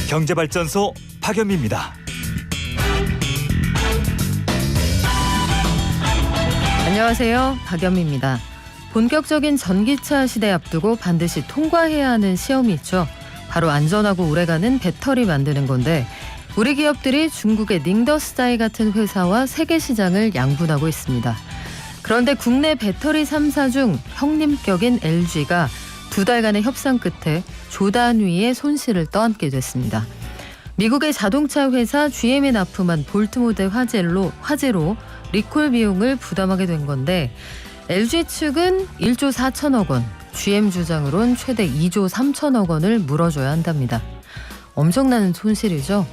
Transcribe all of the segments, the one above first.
경제발전소 박연미입니다. 안녕하세요. 박연미입니다. 본격적인 전기차 시대 앞두고 반드시 통과해야 하는 시험이 있죠. 바로 안전하고 오래가는 배터리 만드는 건데 우리 기업들이 중국의 닝더스다이 같은 회사와 세계 시장을 양분하고 있습니다. 그런데 국내 배터리 3사 중 형님격인 LG가 2달간의 협상 끝에 조단위의 손실을 떠안게 됐습니다. 미국의 자동차 회사 GM에 납품한 볼트 모델 화재로 리콜 비용을 부담하게 된 건데 LG 측은 1조 4천억 원, GM 주장으론 최대 2조 3천억 원을 물어줘야 한답니다. 엄청난 손실이죠.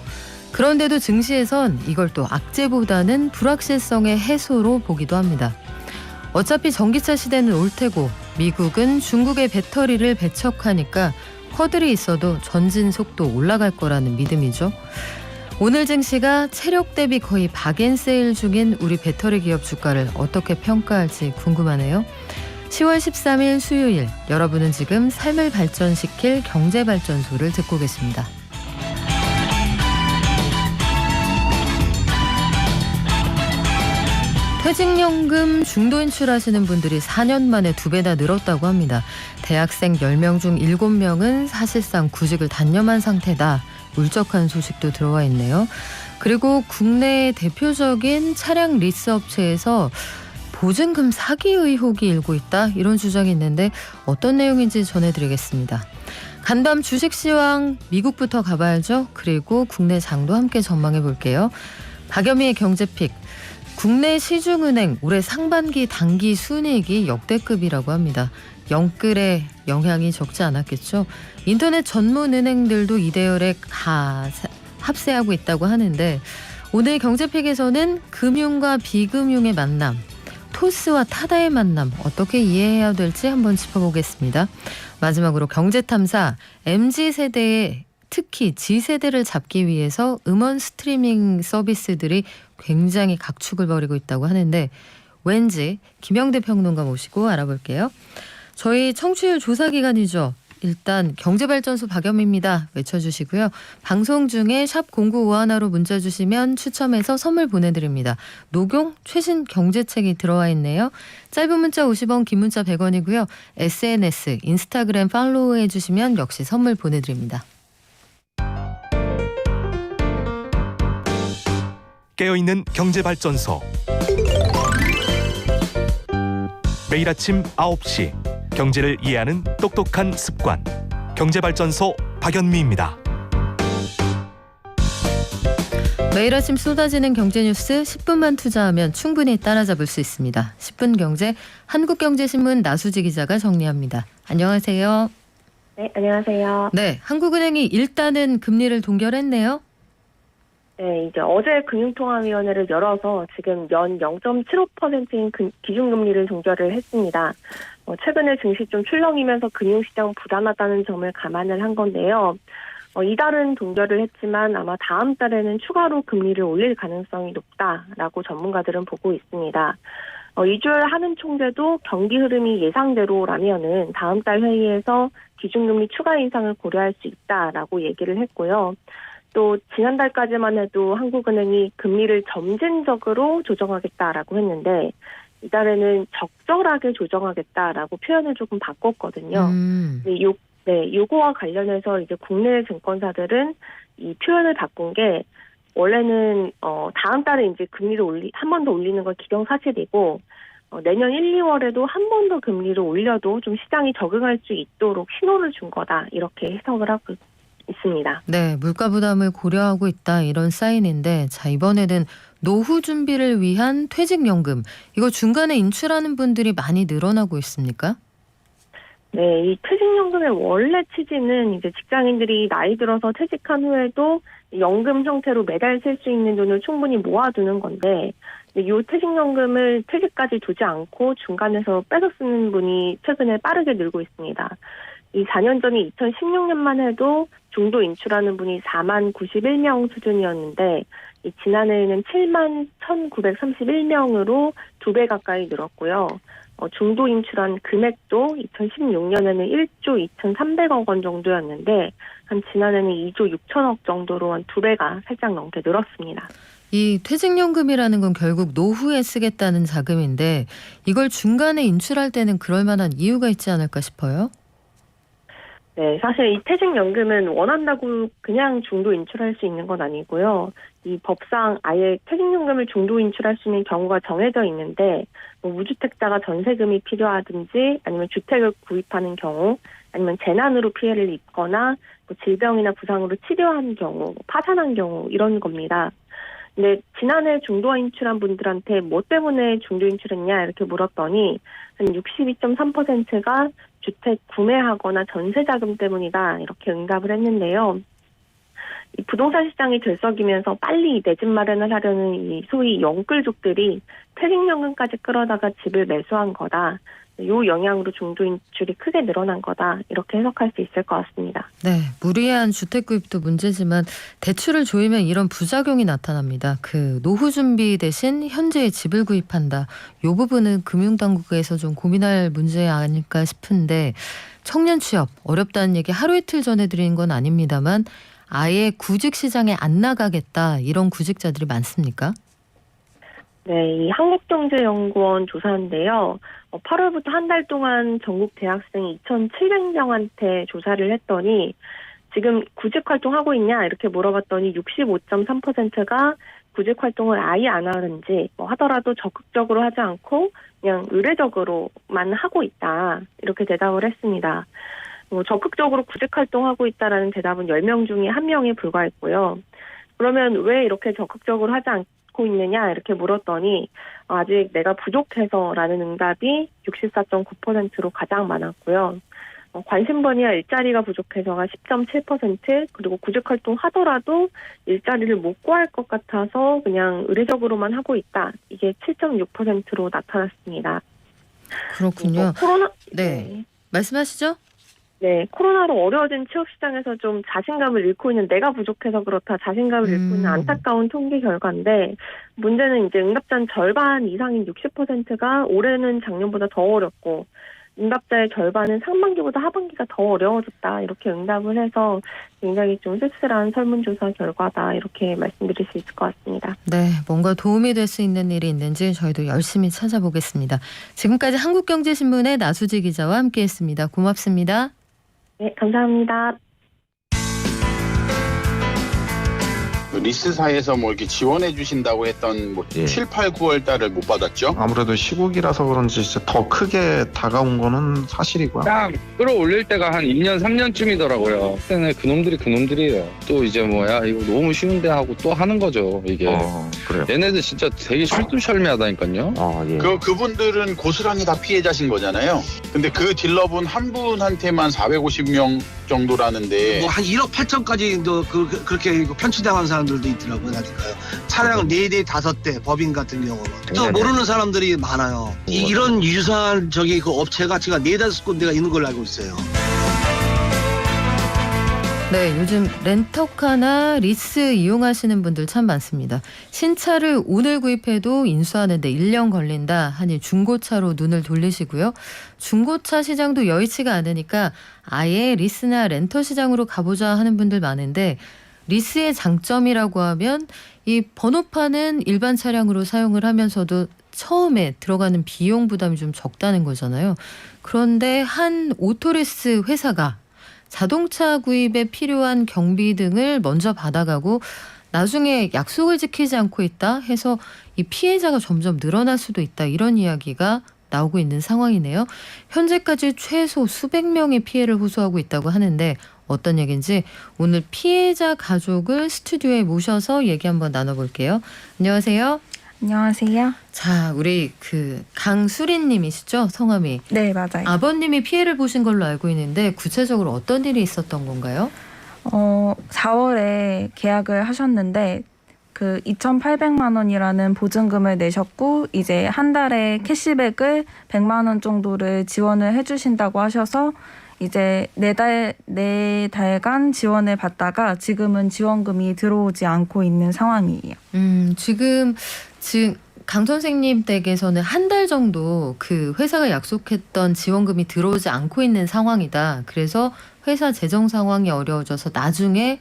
그런데도 증시에선 이걸 또 악재보다는 불확실성의 해소로 보기도 합니다. 어차피 전기차 시대는 올 테고 미국은 중국의 배터리를 배척하니까 허들이 있어도 전진 속도 올라갈 거라는 믿음이죠. 오늘 증시가 체력 대비 거의 박앤세일 중인 우리 배터리 기업 주가를 어떻게 평가할지 궁금하네요. 10월 13일 수요일, 여러분은 지금 삶을 발전시킬 경제발전소를 듣고 계십니다. 퇴직연금 중도 인출하시는 분들이 4년 만에 2배나 늘었다고 합니다. 대학생 10명 중 7명은 사실상 구직을 단념한 상태다. 울적한 소식도 들어와 있네요. 그리고 국내 대표적인 차량 리스 업체에서 보증금 사기 의혹이 일고 있다. 이런 주장이 있는데 어떤 내용인지 전해드리겠습니다. 간밤 주식시황 미국부터 가봐야죠. 그리고 국내 장도 함께 전망해 볼게요. 박연미의 경제픽. 국내 시중은행 올해 상반기 단기 순이익이 역대급이라고 합니다. 영끌의 영향이 적지 않았겠죠. 인터넷 전문 은행들도 이 대열에 합세하고 있다고 하는데 오늘 경제픽에서는 금융과 비금융의 만남, 토스와 타다의 만남 어떻게 이해해야 될지 한번 짚어보겠습니다. 마지막으로 경제탐사, MZ세대의 특히 G세대를 잡기 위해서 음원 스트리밍 서비스들이 굉장히 각축을 벌이고 있다고 하는데 왠지 김영대 평론가 모시고 알아볼게요. 저희 청취율 조사 기간이죠. 일단 경제발전소 박연미입니다. 외쳐주시고요. 방송 중에 샵 0951로 문자 주시면 추첨해서 선물 보내드립니다. 녹용 최신 경제책이 들어와 있네요. 짧은 문자 50원, 긴 문자 100원이고요. SNS, 인스타그램 팔로우해 주시면 역시 선물 보내드립니다. 깨어있는 경제발전소. 매일 아침 9시 경제를 이해하는 똑똑한 습관. 경제발전소 박연미입니다. 매일 아침 쏟아지는 경제 뉴스 10분만 투자하면 충분히 따라잡을 수 있습니다. 10분 경제 한국경제신문 나수지 기자가 정리합니다. 안녕하세요. 네, 안녕하세요. 네, 한국은행이 일단은 금리를 동결했네요. 네, 이제 어제 금융통화위원회를 열어서 지금 연 0.75%인 기준금리를 동결을 했습니다. 최근에 증시 좀 출렁이면서 금융시장 부담하다는 점을 감안을 한 건데요. 이달은 동결을 했지만 아마 다음 달에는 추가로 금리를 올릴 가능성이 높다라고 전문가들은 보고 있습니다. 이주열 한은 총재도 경기 흐름이 예상대로라면은 다음 달 회의에서 기준금리 추가 인상을 고려할 수 있다라고 얘기를 했고요. 또 지난달까지만 해도 한국은행이 금리를 점진적으로 조정하겠다라고 했는데 이달에는 적절하게 조정하겠다라고 표현을 조금 바꿨거든요. 요거와 관련해서 이제 국내 증권사들은 이 표현을 바꾼 게 원래는 다음 달에 이제 금리를 한 번 더 올리는 건 기정사실이고 내년 1, 2월에도 한 번 더 금리를 올려도 좀 시장이 적응할 수 있도록 신호를 준 거다 이렇게 해석을 하고 있습니다. 네, 물가 부담을 고려하고 있다 이런 사인인데 자 이번에는 노후 준비를 위한 퇴직연금 이거 중간에 인출하는 분들이 많이 늘어나고 있습니까? 네, 이 퇴직연금의 원래 취지는 이제 직장인들이 나이 들어서 퇴직한 후에도 연금 형태로 매달 쓸 수 있는 돈을 충분히 모아두는 건데 이 퇴직연금을 퇴직까지 두지 않고 중간에서 뺏어 쓰는 분이 최근에 빠르게 늘고 있습니다. 이 4년 전인 2016년만 해도 중도 인출하는 분이 4만 91명 수준이었는데 지난해에는 7만 1,931명으로 2배 가까이 늘었고요. 중도 인출한 금액도 2016년에는 1조 2,300억 원 정도였는데 한 지난해는 2조 6천억 정도로 한 2배가 살짝 넘게 늘었습니다. 이 퇴직연금이라는 건 결국 노후에 쓰겠다는 자금인데 이걸 중간에 인출할 때는 그럴 만한 이유가 있지 않을까 싶어요. 네, 사실 이 퇴직연금은 원한다고 그냥 중도 인출할 수 있는 건 아니고요. 이 법상 아예 퇴직연금을 중도 인출할 수 있는 경우가 정해져 있는데 뭐 무주택자가 전세금이 필요하든지 아니면 주택을 구입하는 경우 아니면 재난으로 피해를 입거나 뭐 질병이나 부상으로 치료한 경우, 파산한 경우 이런 겁니다. 근데 지난해 중도 인출한 분들한테 뭐 때문에 중도 인출했냐 이렇게 물었더니 한 62.3%가 주택 구매하거나 전세 자금 때문이다 이렇게 응답을 했는데요. 이 부동산 시장이 들썩이면서 빨리 내 집 마련을 하려는 이 소위 영끌족들이 퇴직연금까지 끌어다가 집을 매수한 거다. 이 영향으로 중도 인출이 크게 늘어난 거다. 이렇게 해석할 수 있을 것 같습니다. 네, 무리한 주택 구입도 문제지만 대출을 조이면 이런 부작용이 나타납니다. 그 노후 준비 대신 현재의 집을 구입한다. 이 부분은 금융당국에서 좀 고민할 문제 아닐까 싶은데 청년 취업 어렵다는 얘기 하루 이틀 전에 드린 건 아닙니다만 아예 구직 시장에 안 나가겠다 이런 구직자들이 많습니까? 네, 이 한국경제연구원 조사인데요. 8월부터 한 달 동안 전국 대학생 2,700명한테 조사를 했더니 지금 구직 활동하고 있냐 이렇게 물어봤더니 65.3%가 구직 활동을 아예 안 하는지 하더라도 적극적으로 하지 않고 그냥 의례적으로만 하고 있다 이렇게 대답을 했습니다. 적극적으로 구직 활동하고 있다라는 대답은 10명 중에 1명에 불과했고요. 그러면 왜 이렇게 적극적으로 하지 않고 있느냐 이렇게 물었더니 아직 내가 부족해서라는 응답이 64.9%로 가장 많았고요. 관심 분야 일자리가 부족해서가 10.7% 그리고 구직 활동 하더라도 일자리를 못 구할 것 같아서 그냥 의례적으로만 하고 있다. 이게 7.6%로 나타났습니다. 그렇군요. 코로나 네. 말씀하시죠? 네, 코로나로 어려워진 취업 시장에서 좀 자신감을 잃고 있는 내가 부족해서 그렇다 자신감을 잃고 있는 안타까운 통계 결과인데 문제는 이제 응답자는 절반 이상인 60%가 올해는 작년보다 더 어렵고 응답자의 절반은 상반기보다 하반기가 더 어려워졌다 이렇게 응답을 해서 굉장히 좀 쓸쓸한 설문조사 결과다 이렇게 말씀드릴 수 있을 것 같습니다. 네, 뭔가 도움이 될 수 있는 일이 있는지 저희도 열심히 찾아보겠습니다. 지금까지 한국경제신문의 나수지 기자와 함께했습니다. 고맙습니다. 네, 감사합니다. 리스사에서 뭐 이렇게 지원해 주신다고 했던 뭐 예. 7, 8, 9월 달을 못 받았죠? 아무래도 시국이라서 그런지 진짜 더 크게 다가온 거는 사실이고요. 딱 끌어올릴 때가 한 2년, 3년쯤이더라고요. 그때는 그놈들이에요. 또 이제 뭐야 이거 너무 쉬운데 하고 또 하는 거죠 이게. 그래요. 얘네들 진짜 되게 실두설미하다니까요. 예. 그분들은 고스란히 다 피해자신 거잖아요. 근데 그 딜러분 한 분한테만 450명 정도라는데 뭐 한 1억 8천까지도 그렇게 편취당한 사람들도 있더라고요. 그러니까요. 차량을 4대, 5대 법인 같은 경우는 또 네네. 모르는 사람들이 많아요. 이런 유사한 그 업체가 제가 4-5군데가 있는 걸로 알고 있어요. 네, 요즘 렌터카나 리스 이용하시는 분들 참 많습니다. 신차를 오늘 구입해도 인수하는데 1년 걸린다 하니 중고차로 눈을 돌리시고요. 중고차 시장도 여의치가 않으니까 아예 리스나 렌터 시장으로 가보자 하는 분들 많은데 리스의 장점이라고 하면 이 번호판은 일반 차량으로 사용을 하면서도 처음에 들어가는 비용 부담이 좀 적다는 거잖아요. 그런데 한 오토리스 회사가 자동차 구입에 필요한 경비 등을 먼저 받아가고 나중에 약속을 지키지 않고 있다 해서 이 피해자가 점점 늘어날 수도 있다 이런 이야기가 나오고 있는 상황이네요. 현재까지 최소 수백 명의 피해를 호소하고 있다고 하는데 어떤 얘기인지 오늘 피해자 가족을 스튜디오에 모셔서 얘기 한번 나눠볼게요. 안녕하세요. 안녕하세요. 자, 우리 그 강수린님이시죠? 성함이. 네, 맞아요. 아버님이 피해를 보신 걸로 알고 있는데 구체적으로 어떤 일이 있었던 건가요? 4월에 계약을 하셨는데 그 2,800만 원이라는 보증금을 내셨고 이제 한 달에 캐시백을 100만 원 정도를 지원을 해주신다고 하셔서 이제 4달간 지원을 받다가 지금은 지원금이 들어오지 않고 있는 상황이에요. 지금 강 선생님 댁에서는 한 달 정도 그 회사가 약속했던 지원금이 들어오지 않고 있는 상황이다. 그래서 회사 재정 상황이 어려워져서 나중에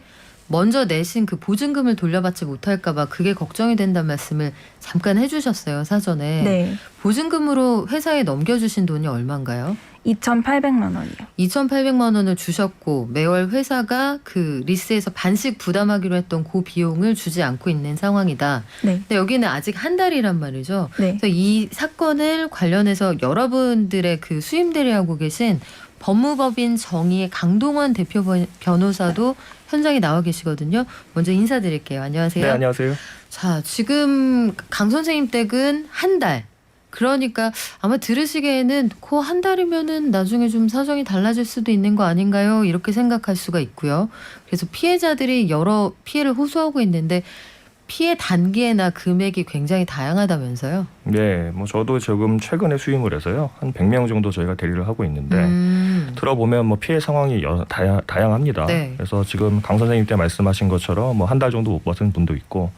먼저 내신 그 보증금을 돌려받지 못할까 봐 그게 걱정이 된다는 말씀을 잠깐 해주셨어요, 사전에. 네. 보증금으로 회사에 넘겨주신 돈이 얼마인가요? 2,800만 원이요. 2,800만 원을 주셨고 매월 회사가 그 리스에서 반씩 부담하기로 했던 그 비용을 주지 않고 있는 상황이다. 네. 근데 여기는 아직 한 달이란 말이죠. 네. 그래서 이 사건을 관련해서 여러분들의 그 수임 대리하고 계신 법무법인 정의의 강동원 대표 변호사도 현장에 나와 계시거든요. 먼저 인사드릴게요. 안녕하세요. 네, 안녕하세요. 자, 지금 강 선생님 댁은 한 달. 그러니까 아마 들으시기에는 그 한 달이면은 나중에 좀 사정이 달라질 수도 있는 거 아닌가요? 이렇게 생각할 수가 있고요. 그래서 피해자들이 여러 피해를 호소하고 있는데 피해 단계나 금액이 굉장히 다양하다면서요? 네, 뭐 저도 지금 최근에 수임을 해서요. 한 100명 정도 저희가 대리를 하고 있는데 들어보면 뭐 피해 상황이 다양합니다. 네. 그래서 지금 강 선생님 때 말씀하신 것처럼 뭐 한 달 정도 못 받은 분도 있고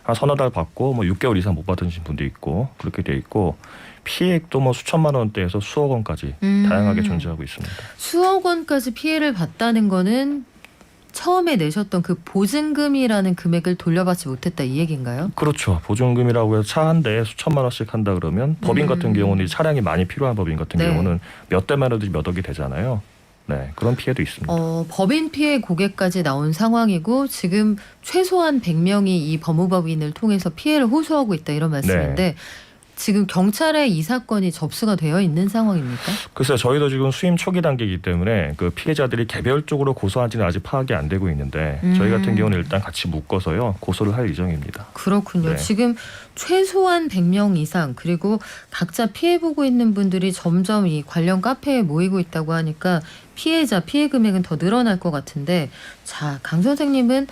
한 서너 달 받고 뭐 6개월 이상 못 받으신 분도 있고 그렇게 돼 있고 피해액도 뭐 수천만 원대에서 수억 원까지 다양하게 존재하고 있습니다. 수억 원까지 피해를 봤다는 거는 처음에 내셨던 그 보증금이라는 금액을 돌려받지 못했다 이 얘기인가요? 그렇죠. 보증금이라고 해서 차 한 대에 수천만 원씩 한다 그러면 법인 같은 경우는 차량이 많이 필요한 법인 같은 네. 경우는 몇 대만 해도 몇 억이 되잖아요. 네, 그런 피해도 있습니다. 법인 피해 고객까지 나온 상황이고 지금 최소한 100명이 이 법무법인을 통해서 피해를 호소하고 있다 이런 말씀인데 지금 경찰에 이 사건이 접수가 되어 있는 상황입니까? 글쎄요, 저희도 지금 수임 초기 단계이기 때문에 그 피해자들이 개별적으로 고소한지는 아직 파악이 안 되고 있는데 저희 같은 경우는 일단 같이 묶어서요 고소를 할 예정입니다. 그렇군요. 네. 지금 최소한 100명 이상 그리고 각자 피해보고 있는 분들이 점점 이 관련 카페에 모이고 있다고 하니까 피해자 피해 금액은 더 늘어날 것 같은데 자, 강 선생님은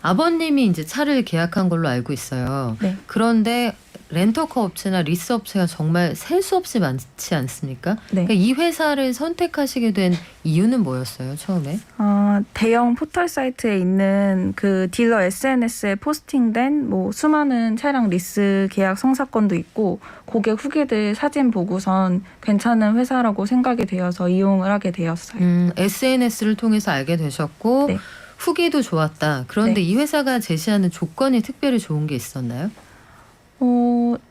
아버님이 이제 차를 계약한 걸로 알고 있어요. 네. 그런데 렌터카 업체나 리스 업체가 정말 셀 수 없이 많지 않습니까? 네. 그러니까 이 회사를 선택하시게 된 이유는 뭐였어요, 처음에? 대형 포털 사이트에 있는 그 딜러 SNS에 포스팅된 뭐 수많은 차량 리스 계약 성사건도 있고 고객 후기들 사진 보고선 괜찮은 회사라고 생각이 되어서 이용을 하게 되었어요. SNS를 통해서 알게 되셨고 네. 후기도 좋았다. 그런데 네. 이 회사가 제시하는 조건이 특별히 좋은 게 있었나요?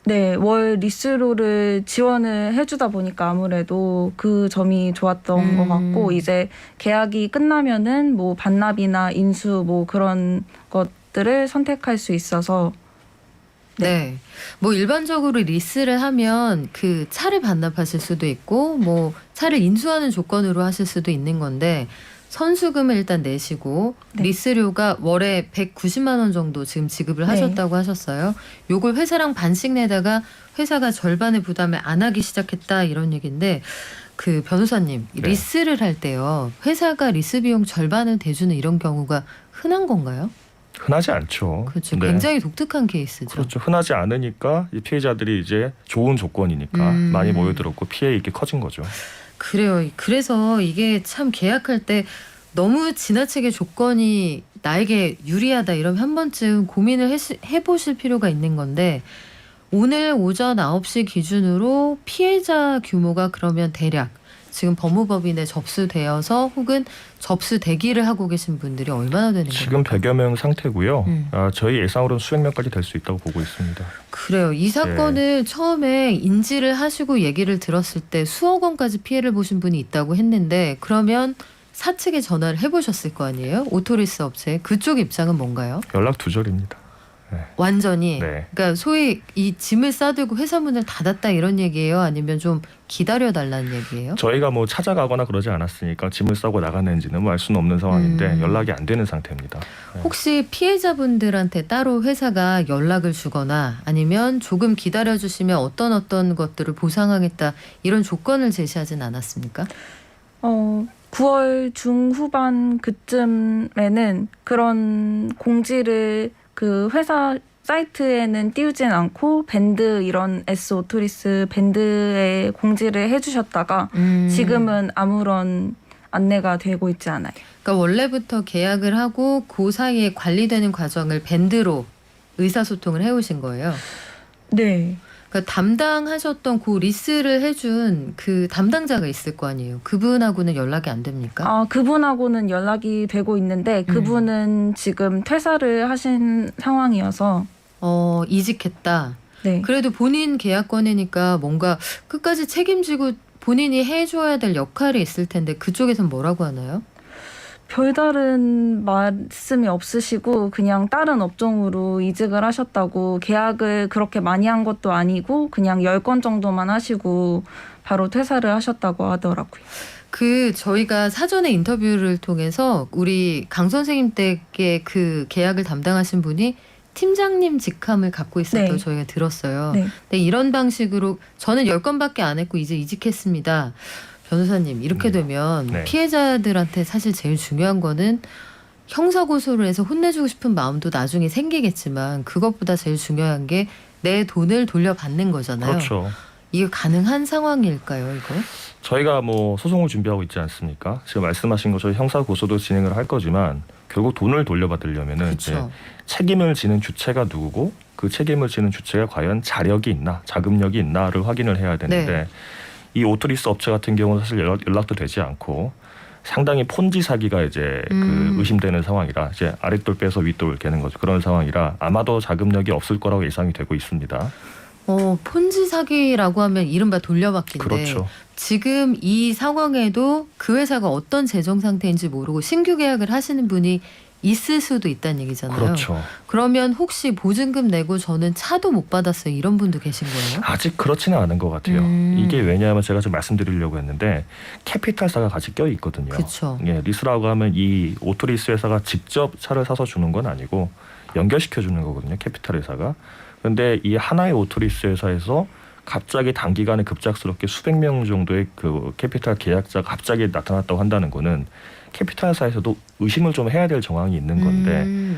네, 월 리스료를 지원을 해주다 보니까 아무래도 그 점이 좋았던 것 같고 이제 계약이 끝나면은 뭐 반납이나 인수 뭐 그런 것들을 선택할 수 있어서 네. 뭐 일반적으로 리스를 하면 그 차를 반납하실 수도 있고 뭐 차를 인수하는 조건으로 하실 수도 있는 건데 선수금을 일단 내시고 네. 리스료가 월에 190만 원 정도 지금 지급을 네. 하셨다고 하셨어요. 요걸 회사랑 반씩 내다가 회사가 절반의 부담을 안 하기 시작했다 이런 얘기인데 그 변호사님 네. 리스를 할 때요. 회사가 리스 비용 절반을 대주는 이런 경우가 흔한 건가요? 흔하지 않죠. 그렇죠. 네. 굉장히 독특한 케이스죠. 그렇죠. 흔하지 않으니까 이 피해자들이 이제 좋은 조건이니까 많이 모여들었고 피해 이렇게 커진 거죠. 그래요. 그래서 이게 참 계약할 때 너무 지나치게 조건이 나에게 유리하다 이러면 한 번쯤 고민을 해보실 필요가 있는 건데 오늘 오전 9시 기준으로 피해자 규모가 그러면 대략 지금 법무법인에 접수되어서 혹은 접수 대기를 하고 계신 분들이 얼마나 되는 거예요? 지금 100여 명 상태고요. 저희 예상으로는 수백 명까지 될 수 있다고 보고 있습니다. 그래요. 이 사건을 처음에 인지를 하시고 얘기를 들었을 때 수억 원까지 피해를 보신 분이 있다고 했는데 그러면 사측에 전화를 해보셨을 거 아니에요? 오토리스 업체. 그쪽 입장은 뭔가요? 연락 두절입니다. 완전히. 네. 그러니까 소위 이 짐을 싸들고 회사 문을 닫았다 이런 얘기예요? 아니면 좀 기다려달라는 얘기예요? 저희가 뭐 찾아가거나 그러지 않았으니까 짐을 싸고 나갔는지는 뭐 알 수는 없는 상황인데 연락이 안 되는 상태입니다. 네. 혹시 피해자분들한테 따로 회사가 연락을 주거나 아니면 조금 기다려주시면 어떤 것들을 보상하겠다 이런 조건을 제시하진 않았습니까? 9월 중후반 그쯤에는 그런 공지를 그 회사 사이트에는 띄우진 않고 밴드 이런 S 오토리스 밴드에 공지를 해주셨다가 지금은 아무런 안내가 되고 있지 않아요. 그러니까 원래부터 계약을 하고 그 사이에 관리되는 과정을 밴드로 의사소통을 해오신 거예요. 네. 그러니까 담당하셨던 그 리스를 해준 그 담당자가 있을 거 아니에요. 그분하고는 연락이 안 됩니까? 아, 그분하고는 연락이 되고 있는데 그분은 지금 퇴사를 하신 상황이어서 이직했다. 네. 그래도 본인 계약권이니까 뭔가 끝까지 책임지고 본인이 해줘야 될 역할이 있을 텐데 그쪽에선 뭐라고 하나요? 별다른 말씀이 없으시고 그냥 다른 업종으로 이직을 하셨다고, 계약을 그렇게 많이 한 것도 아니고 그냥 10건 정도만 하시고 바로 퇴사를 하셨다고 하더라고요. 저희가 사전에 인터뷰를 통해서 우리 강 선생님 댁의 그 계약을 담당하신 분이 팀장님 직함을 갖고 있었다고 네. 저희가 들었어요. 네. 근데 이런 방식으로 저는 10건밖에 안 했고 이제 이직했습니다. 변호사님, 이렇게 되면 네. 피해자들한테 사실 제일 중요한 거는 형사고소를 해서 혼내주고 싶은 마음도 나중에 생기겠지만 그것보다 제일 중요한 게 내 돈을 돌려받는 거잖아요. 그렇죠. 이게 가능한 상황일까요, 이거? 저희가 뭐 소송을 준비하고 있지 않습니까? 지금 말씀하신 것처럼 형사 고소도 진행을 할 거지만 결국 돈을 돌려받으려면은 이제 그렇죠. 책임을 지는 주체가 누구고 그 책임을 지는 주체가 과연 자력이 있나, 자금력이 있나를 확인을 해야 되는데 네. 이 오토리스 업체 같은 경우는 사실 연락도 되지 않고 상당히 폰지 사기가 이제 그 의심되는 상황이라 이제 아랫돌 빼서 윗돌 깨는 거죠. 그런 상황이라 아마도 자금력이 없을 거라고 예상이 되고 있습니다. 폰지 사기라고 하면 이른바 돌려받기인데 그렇죠. 지금 이 상황에도 그 회사가 어떤 재정 상태인지 모르고 신규 계약을 하시는 분이 있을 수도 있다는 얘기잖아요. 그렇죠. 그러면 혹시 보증금 내고 저는 차도 못 받았어요. 이런 분도 계신 거예요? 아직 그렇지는 않은 것 같아요. 이게 왜냐하면 제가 좀 말씀드리려고 했는데 캐피탈사가 같이 껴 있거든요. 그렇죠. 예, 리스라고 하면 이 오토리스 회사가 직접 차를 사서 주는 건 아니고 연결시켜 주는 거거든요. 캐피탈 회사가. 그런데 이 하나의 오토리스 회사에서 갑자기 단기간에 급작스럽게 수백 명 정도의 그 캐피탈 계약자가 갑자기 나타났다고 한다는 거는 캐피탈사에서도 의심을 좀 해야 될 정황이 있는 건데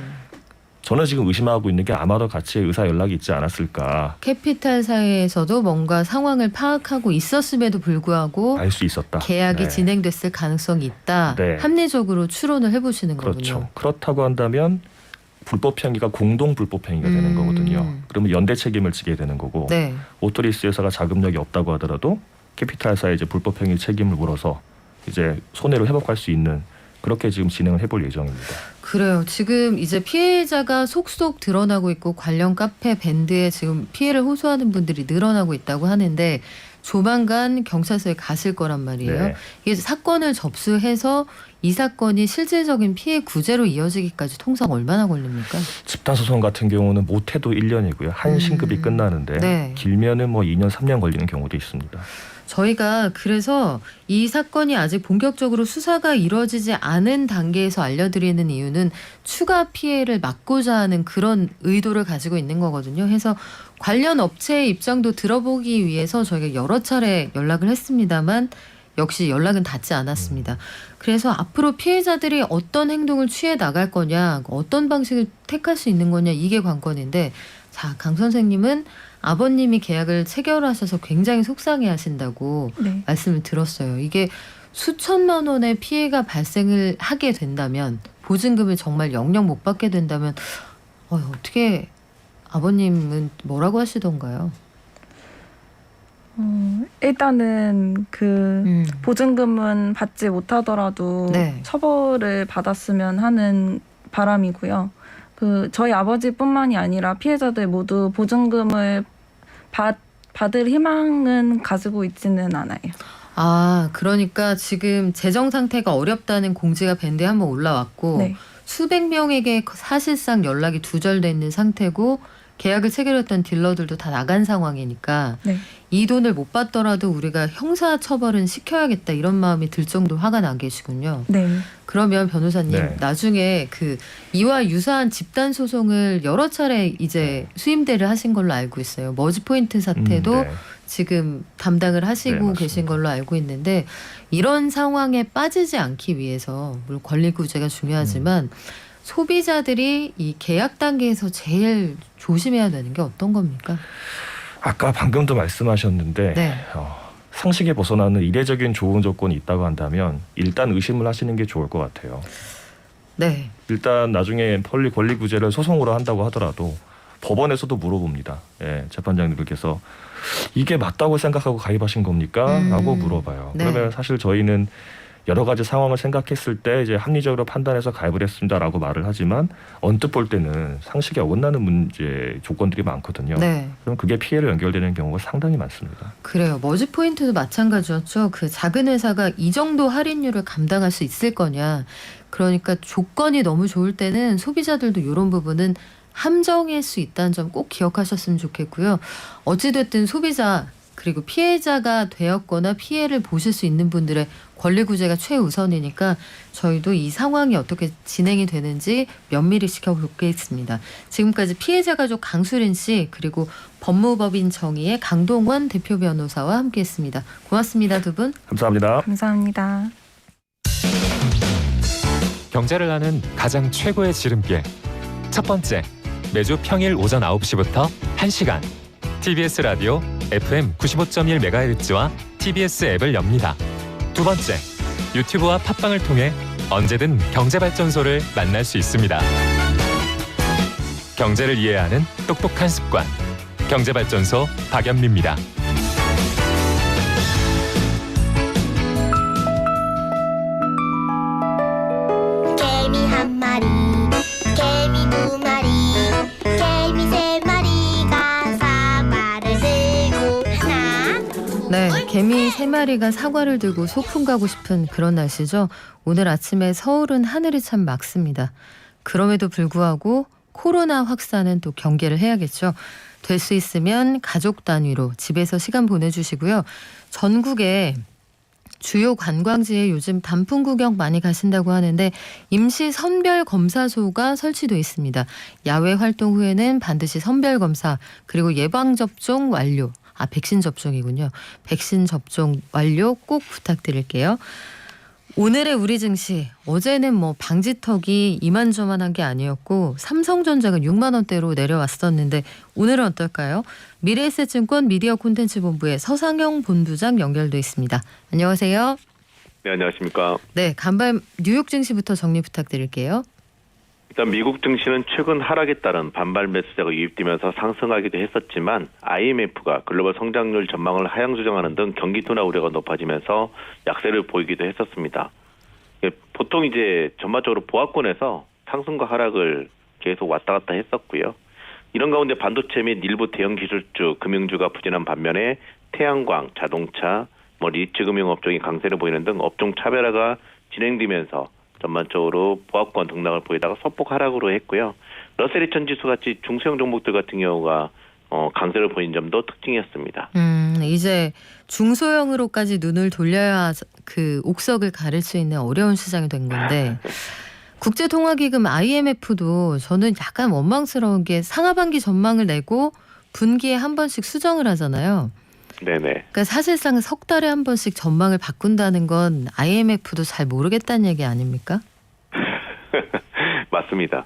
저는 지금 의심하고 있는 게 아마도 같이 의사 연락이 있지 않았을까. 캐피탈사에서도 뭔가 상황을 파악하고 있었음에도 불구하고 알 수 있었다. 계약이 네. 진행됐을 가능성이 있다. 네. 합리적으로 추론을 해보시는 그렇죠. 거군요. 그렇다고 한다면 불법 행위가 공동 불법 행위가 되는 거거든요. 그러면 연대 책임을 지게 되는 거고 네. 오토리스 회사가 자금력이 없다고 하더라도 캐피탈사의 이제 불법 행위 책임을 물어서 이제 손해를 회복할 수 있는 그렇게 지금 진행을 해볼 예정입니다. 그래요. 지금 이제 피해자가 속속 드러나고 있고 관련 카페 밴드에 지금 피해를 호소하는 분들이 늘어나고 있다고 하는데 조만간 경찰서에 가실 거란 말이에요. 네. 이게 사건을 접수해서 이 사건이 실질적인 피해 구제로 이어지기까지 통상 얼마나 걸립니까? 집단소송 같은 경우는 못해도 1년이고요. 한 신급이 끝나는데 네. 길면은 뭐 2년 3년 걸리는 경우도 있습니다. 저희가 그래서 이 사건이 아직 본격적으로 수사가 이루어지지 않은 단계에서 알려드리는 이유는 추가 피해를 막고자 하는 그런 의도를 가지고 있는 거거든요. 해서 관련 업체의 입장도 들어보기 위해서 저희가 여러 차례 연락을 했습니다만 역시 연락은 닿지 않았습니다. 그래서 앞으로 피해자들이 어떤 행동을 취해 나갈 거냐, 어떤 방식을 택할 수 있는 거냐, 이게 관건인데, 자, 강 선생님은 아버님이 계약을 체결하셔서 굉장히 속상해 하신다고 네. 말씀을 들었어요. 이게 수천만 원의 피해가 발생을 하게 된다면, 보증금을 정말 영영 못 받게 된다면 어떻게 아버님은 뭐라고 하시던가요? 일단은 그 보증금은 받지 못하더라도 네. 처벌을 받았으면 하는 바람이고요. 그 저희 아버지뿐만이 아니라 피해자들 모두 보증금을 받을 희망은 가지고 있지는 않아요. 아, 그러니까 지금 재정 상태가 어렵다는 공지가 밴드에 한번 올라왔고 네. 수백 명에게 사실상 연락이 두절돼 있는 상태고 계약을 체결했던 딜러들도 다 나간 상황이니까 네. 이 돈을 못 받더라도 우리가 형사 처벌은 시켜야겠다 이런 마음이 들 정도 화가 나 계시군요. 네. 그러면 변호사님 네. 나중에 그 이와 유사한 집단 소송을 여러 차례 이제 수임대를 하신 걸로 알고 있어요. 머지포인트 사태도 네. 지금 담당을 하시고 네, 맞습니다. 계신 걸로 알고 있는데 이런 상황에 빠지지 않기 위해서 물론 권리 구제가 중요하지만 소비자들이 이 계약 단계에서 제일 조심해야 되는 게 어떤 겁니까? 아까 방금도 말씀하셨는데 네. 상식에 벗어나는 이례적인 좋은 조건이 있다고 한다면 일단 의심을 하시는 게 좋을 것 같아요. 네. 일단 나중에 권리 구제를 소송으로 한다고 하더라도 법원에서도 물어봅니다. 예, 재판장님들께서 이게 맞다고 생각하고 가입하신 겁니까? 라고 물어봐요. 네. 그러면 사실 저희는 여러 가지 상황을 생각했을 때 이제 합리적으로 판단해서 가입을 했습니다라고 말을 하지만 언뜻 볼 때는 상식에 어긋나는 문제 조건들이 많거든요. 네. 그럼 그게 피해로 연결되는 경우가 상당히 많습니다. 그래요. 머지 포인트도 마찬가지였죠. 그 작은 회사가 이 정도 할인율을 감당할 수 있을 거냐. 그러니까 조건이 너무 좋을 때는 소비자들도 이런 부분은 함정일 수 있다는 점 꼭 기억하셨으면 좋겠고요. 어찌됐든 소비자 그리고 피해자가 되었거나 피해를 보실 수 있는 분들의 권리 구제가 최우선이니까 저희도 이 상황이 어떻게 진행이 되는지 면밀히 지켜보겠습니다. 지금까지 피해자 가족 강수린 씨 그리고 법무법인 정의의 강동원 대표 변호사와 함께했습니다. 고맙습니다, 두 분. 감사합니다. 감사합니다. 경제를 아는 가장 최고의 지름길. 첫 번째, 매주 평일 오전 9시부터 1시간 TBS 라디오 FM 95.1MHz와 TBS 앱을 엽니다. 두 번째, 유튜브와 팟빵을 통해 언제든 경제발전소를 만날 수 있습니다. 경제를 이해하는 똑똑한 습관. 경제발전소 박연미입니다. 개미 한 마리, 개미 두 마리, 개미 세 마리가 사과를 들고 하나. 네, 개미 3마리가 사과를 들고 소풍 가고 싶은 그런 날씨죠. 오늘 아침에 서울은 하늘이 참 맑습니다. 그럼에도 불구하고 코로나 확산은 또 경계를 해야겠죠. 될 수 있으면 가족 단위로 집에서 시간 보내주시고요. 전국에 주요 관광지에 요즘 단풍 구경 많이 가신다고 하는데 임시 선별 검사소가 설치돼 있습니다. 야외 활동 후에는 반드시 선별 검사 그리고 예방 접종 완료. 백신 접종이군요. 백신 접종 완료 꼭 부탁드릴게요. 오늘의 우리 증시 어제는 방지턱이 이만저만한 게 아니었고 삼성전자가 6만 원대로 내려왔었는데 오늘은 어떨까요? 미래에셋증권 미디어 콘텐츠 본부의 서상영 본부장 연결돼 있습니다. 안녕하세요. 네, 안녕하십니까. 네, 간밤 뉴욕 증시부터 정리 부탁드릴게요. 일단 미국 증시는 최근 하락에 따른 반발 매수세가 유입되면서 상승하기도 했었지만 IMF가 글로벌 성장률 전망을 하향 조정하는 등 경기 둔화 우려가 높아지면서 약세를 보이기도 했었습니다. 보통 이제 전반적으로 보합권에서 상승과 하락을 계속 왔다 갔다 했었고요. 이런 가운데 반도체 및 일부 대형 기술주, 금융주가 부진한 반면에 태양광, 자동차, 리츠 금융 업종이 강세를 보이는 등 업종 차별화가 진행되면서 전반적으로 보합권 등락을 보이다가 소폭 하락으로 했고요. 러셀 2000 지수 같이 중소형 종목들 같은 경우가 강세를 보인 점도 특징이었습니다. 이제 중소형으로까지 눈을 돌려야 그 옥석을 가릴 수 있는 어려운 시장이 된 건데 국제통화기금 IMF도 저는 약간 원망스러운 게 상하반기 전망을 내고 분기에 한 번씩 수정을 하잖아요. 네네. 그러니까 사실상 석 달에 한 번씩 전망을 바꾼다는 건 IMF도 잘 모르겠다는 얘기 아닙니까? 맞습니다.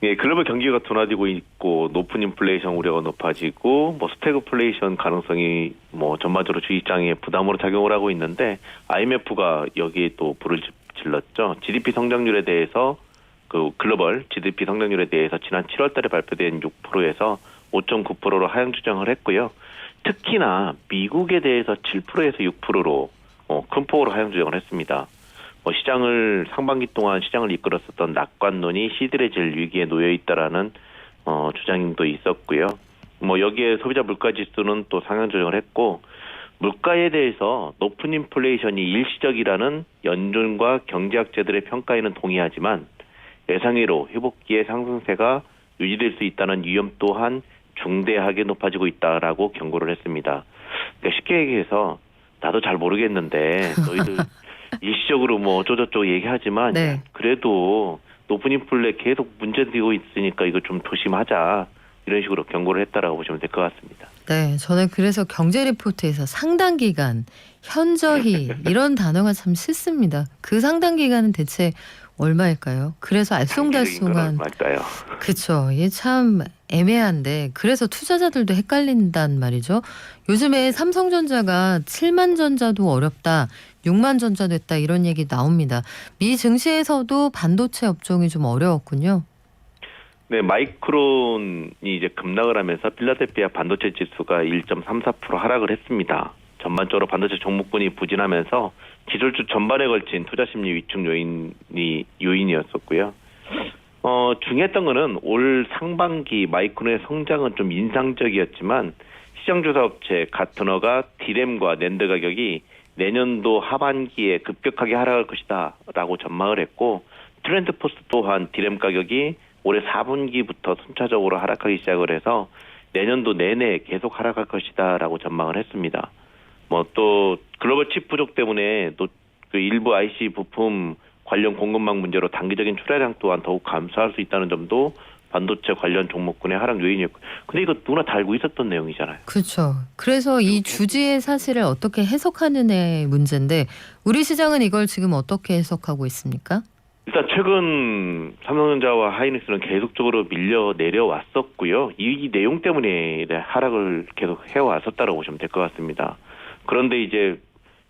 예, 글로벌 경기가 둔화되고 있고 높은 인플레이션 우려가 높아지고 스태그플레이션 가능성이 전반적으로 주식시장에 부담으로 작용을 하고 있는데 IMF가 여기에 또 불을 질렀죠. GDP 성장률에 대해서 그 글로벌 GDP 성장률에 대해서 지난 7월달에 발표된 6%에서 5.9%로 하향 조정을 했고요. 특히나 미국에 대해서 7%에서 6%로 큰 폭으로 하향 조정을 했습니다. 시장을 상반기 동안 시장을 이끌었었던 낙관론이 시들해질 위기에 놓여 있다라는 주장도 있었고요. 여기에 소비자 물가 지수는 또 상향 조정을 했고 물가에 대해서 높은 인플레이션이 일시적이라는 연준과 경제학자들의 평가에는 동의하지만 예상외로 회복기의 상승세가 유지될 수 있다는 위험 또한 중대하게 높아지고 있다라고 경고를 했습니다. 그러니까 쉽게 얘기해서 나도 잘 모르겠는데 너희들 일시적으로 어쩌고저쩌고 얘기하지만 네. 그래도 높은 인플레 계속 문제되고 있으니까 이거 좀 조심하자 이런 식으로 경고를 했다라고 보시면 될 것 같습니다. 네, 저는 그래서 경제 리포트에서 상당 기간, 현저히 이런 단어가 참 싫습니다. 그 상당 기간은 대체 얼마일까요? 그래서 알쏭달쏭한 맞아요. 그렇죠. 이게 참 애매한데 그래서 투자자들도 헷갈린단 말이죠. 요즘에 삼성전자가 7만 전자도 어렵다. 6만 전자 됐다 이런 얘기 나옵니다. 미 증시에서도 반도체 업종이 좀 어려웠군요. 네, 마이크론이 이제 급락을 하면서 필라델피아 반도체 지수가 1.34% 하락을 했습니다. 전반적으로 반도체 종목군이 부진하면서 기술주 전반에 걸친 투자 심리 위축 요인이었었고요. 중요했던 거는 올 상반기 마이크론의 성장은 좀 인상적이었지만 시장 조사 업체 가트너가 디램과 낸드 가격이 내년도 하반기에 급격하게 하락할 것이다라고 전망을 했고 트렌드 포스트 또한 디램 가격이 올해 4분기부터 순차적으로 하락하기 시작을 해서 내년도 내내 계속 하락할 것이다라고 전망을 했습니다. 뭐 또 글로벌 칩 부족 때문에 또 그 일부 IC 부품 관련 공급망 문제로 단기적인 출하량 또한 더욱 감소할 수 있다는 점도 반도체 관련 종목군의 하락 요인이었고, 근데 이거 누구나 다 알고 있었던 내용이잖아요. 그렇죠. 그래서 이 주지의 사실을 어떻게 해석하느냐의 문제인데 우리 시장은 이걸 지금 어떻게 해석하고 있습니까? 일단 최근 삼성전자와 하이닉스는 계속적으로 밀려 내려왔었고요. 이 내용 때문에 하락을 계속 해왔었다고 보시면 될 것 같습니다. 그런데 이제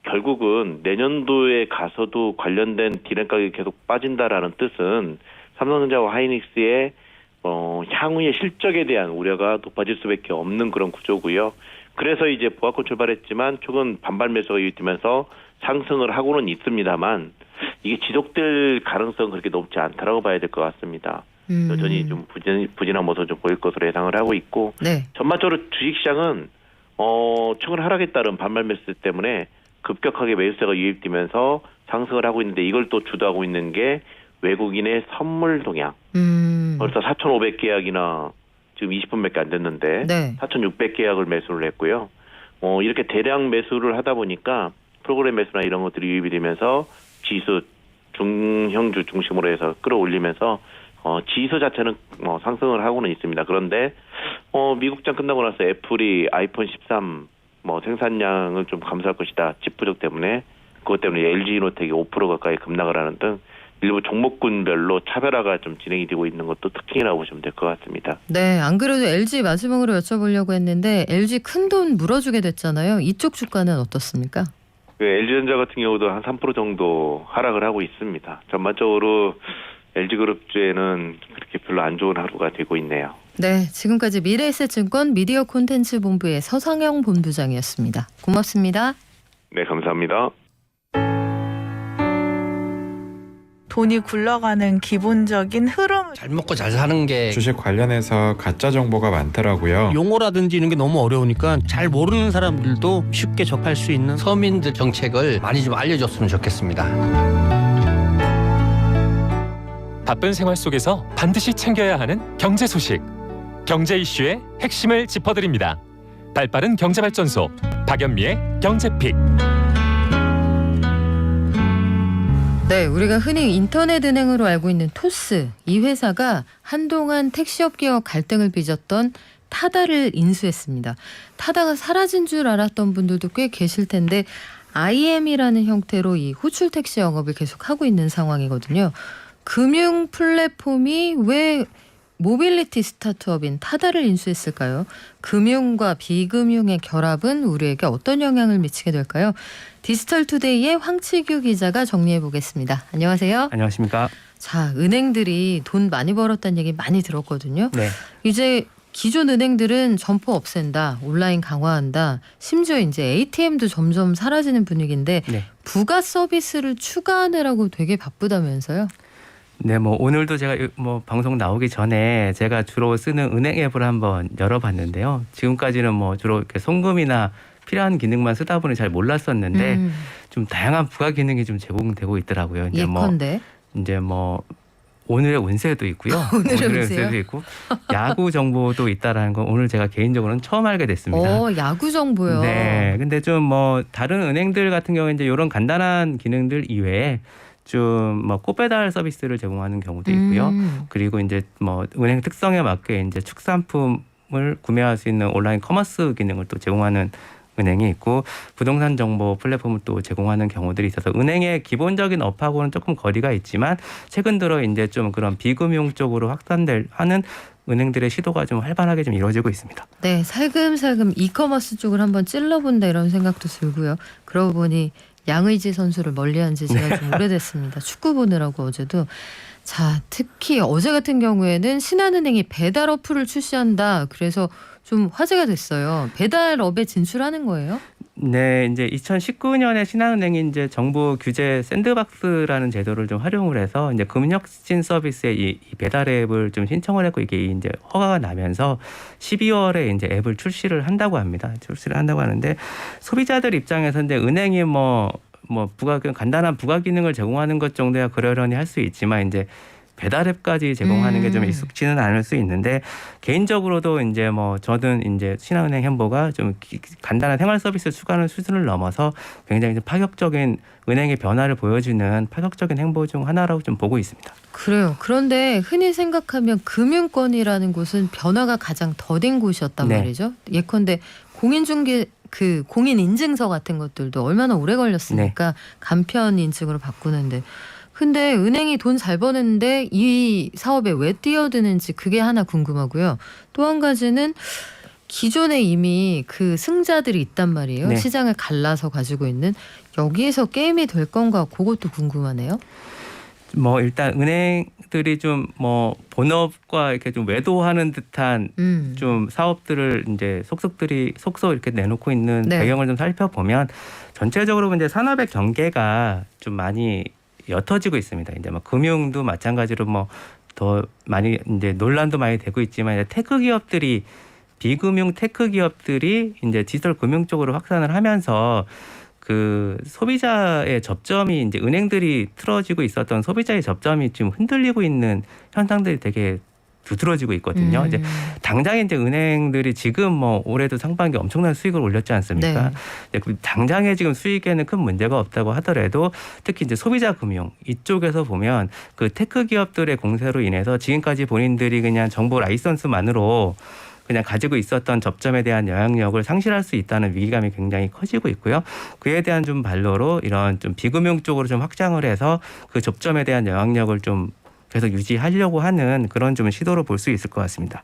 결국은 내년도에 가서도 관련된 디램 가격이 계속 빠진다라는 뜻은 삼성전자와 하이닉스의 향후의 실적에 대한 우려가 높아질 수밖에 없는 그런 구조고요. 그래서 이제 보합권 출발했지만 최근 반발 매수가 유입되면서 상승을 하고는 있습니다만 이게 지속될 가능성은 그렇게 높지 않다라고 봐야 될 것 같습니다. 여전히 좀 부진한 모습을 좀 보일 것으로 예상을 하고 있고, 네. 전반적으로 주식시장은 최근 하락에 따른 반발 매수 때문에 급격하게 매수세가 유입되면서 상승을 하고 있는데 이걸 또 주도하고 있는 게 외국인의 선물 동향. 벌써 4,500계약이나 지금 20분밖에 안 됐는데 네. 4,600계약을 매수를 했고요. 이렇게 대량 매수를 하다 보니까 프로그램 매수나 이런 것들이 유입이 되면서 지수 중형주 중심으로 해서 끌어올리면서 지수 자체는 상승을 하고는 있습니다. 그런데 미국장 끝나고 나서 애플이 아이폰 13 생산량을 좀 감소할 것이다. 칩 부족 때문에. 그것 때문에 LG이노텍이 5% 가까이 급락을 하는 등 일부 종목군별로 차별화가 좀 진행이 되고 있는 것도 특징이라고 보시면 될 것 같습니다. 네, 안 그래도 LG 마지막으로 여쭤보려고 했는데 LG 큰돈 물어주게 됐잖아요. 이쪽 주가는 어떻습니까? LG전자 같은 경우도 한 3% 정도 하락을 하고 있습니다. 전반적으로 LG그룹주에는 그렇게 별로 안 좋은 하루가 되고 있네요. 네, 지금까지 미래에셋증권 미디어 콘텐츠 본부의 서상영 본부장이었습니다. 고맙습니다. 네, 감사합니다. 돈이 굴러가는 기본적인 흐름. 잘 먹고 잘 사는 게 주식 관련해서 가짜 정보가 많더라고요. 용어라든지 이런 게 너무 어려우니까 잘 모르는 사람들도 쉽게 접할 수 있는 서민들 정책을 많이 좀 알려줬으면 좋겠습니다. 바쁜 생활 속에서 반드시 챙겨야 하는 경제 소식. 경제 이슈의 핵심을 짚어드립니다. 발빠른 경제발전소 박연미의 경제픽. 네, 우리가 흔히 인터넷 은행으로 알고 있는 토스, 이 회사가 한동안 택시업계와 갈등을 빚었던 타다를 인수했습니다. 타다가 사라진 줄 알았던 분들도 꽤 계실 텐데 IM이라는 형태로 이 호출 택시 영업을 계속하고 있는 상황이거든요. 금융 플랫폼이 왜 모빌리티 스타트업인 타다를 인수했을까요? 금융과 비금융의 결합은 우리에게 어떤 영향을 미치게 될까요? 디지털투데이의 황치규 기자가 정리해 보겠습니다. 안녕하세요. 안녕하십니까. 자, 은행들이 돈 많이 벌었다는 얘기 많이 들었거든요. 네. 이제 기존 은행들은 점포 없앤다, 온라인 강화한다, 심지어 이제 ATM도 점점 사라지는 분위기인데 네. 부가 서비스를 추가하느라고 되게 바쁘다면서요? 네, 오늘도 제가 방송 나오기 전에 제가 주로 쓰는 은행 앱을 한번 열어봤는데요. 지금까지는 주로 이렇게 송금이나 필요한 기능만 쓰다 보니 잘 몰랐었는데 좀 다양한 부가 기능이 좀 제공되고 있더라고요. 예컨대 이제 오늘의 운세도 있고요. 오늘의 운세도 있고 야구 정보도 있다라는 건 오늘 제가 개인적으로는 처음 알게 됐습니다. 야구 정보요. 네, 근데 좀 다른 은행들 같은 경우에 이제 이런 간단한 기능들 이외에 좀 꽃배달 서비스를 제공하는 경우도 있고요. 그리고 이제 은행 특성에 맞게 이제 축산품을 구매할 수 있는 온라인 커머스 기능을 또 제공하는 은행이 있고 부동산 정보 플랫폼을 또 제공하는 경우들이 있어서 은행의 기본적인 업하고는 조금 거리가 있지만 최근 들어 이제 좀 그런 비금융 쪽으로 하는 은행들의 시도가 좀 활발하게 좀 이루어지고 있습니다. 네, 살금살금 이커머스 쪽을 한번 찔러본다 이런 생각도 들고요. 그러고 보니 양의지 선수를 멀리한 지 제가 좀 오래됐습니다. 축구 보느라고 어제도. 자, 특히 어제 같은 경우에는 신한은행이 배달 어플을 출시한다. 그래서 좀 화제가 됐어요. 배달업에 진출하는 거예요? 네, 이제 2019년에 신한은행이 이제 정부 규제 샌드박스라는 제도를 좀 활용을 해서 이제 금융혁신 서비스에 이 배달 앱을 좀 신청을 했고 이게 이제 허가가 나면서 12월에 이제 앱을 출시를 한다고 합니다. 출시를 한다고 하는데 소비자들 입장에서 이제 은행이 간단한 부가 기능을 제공하는 것 정도야 그러려니 할 수 있지만 이제 배달 앱까지 제공하는 게 좀 익숙지는 않을 수 있는데 개인적으로도 이제 저는 이제 신한은행 행보가 좀 간단한 생활 서비스 추가하는 수준을 넘어서 굉장히 좀 파격적인 은행의 변화를 보여주는 파격적인 행보 중 하나라고 좀 보고 있습니다. 그래요. 그런데 흔히 생각하면 금융권이라는 곳은 변화가 가장 더딘 곳이었단 말이죠. 예컨대 공인 인증서 같은 것들도 얼마나 오래 걸렸습니까? 간편 인증으로 바꾸는데. 근데 은행이 돈 잘 버는데 이 사업에 왜 뛰어드는지 그게 하나 궁금하고요. 또 한 가지는 기존에 이미 그 승자들이 있단 말이에요. 시장을 갈라서 가지고 있는. 여기에서 게임이 될 건가 그것도 궁금하네요. 일단 은행들이 좀 본업과 이렇게 좀 외도하는 듯한 좀 사업들을 이제 속속 이렇게 내놓고 있는 배경을 좀 살펴보면 전체적으로 이제 산업의 경계가 좀 많이 옅어지고 있습니다. 이제 금융도 마찬가지로 더 많이 이제 논란도 많이 되고 있지만 이제 테크 기업들이 비금융 테크 기업들이 이제 디지털 금융 쪽으로 확산을 하면서 그 소비자의 접점이 이제 은행들이 틀어지고 있었던 소비자의 접점이 지금 흔들리고 있는 현상들이 되게 두드러지고 있거든요. 이제 당장에 이제 은행들이 지금 올해도 상반기 엄청난 수익을 올렸지 않습니까? 네. 당장에 지금 수익에는 큰 문제가 없다고 하더라도 특히 이제 소비자 금융 이쪽에서 보면 그 테크 기업들의 공세로 인해서 지금까지 본인들이 그냥 정보 라이선스만으로 그냥 가지고 있었던 접점에 대한 영향력을 상실할 수 있다는 위기감이 굉장히 커지고 있고요. 그에 대한 좀 반로로 이런 좀 비금융 쪽으로 좀 확장을 해서 그 접점에 대한 영향력을 좀 계속 유지하려고 하는 그런 좀 시도로 볼 수 있을 것 같습니다.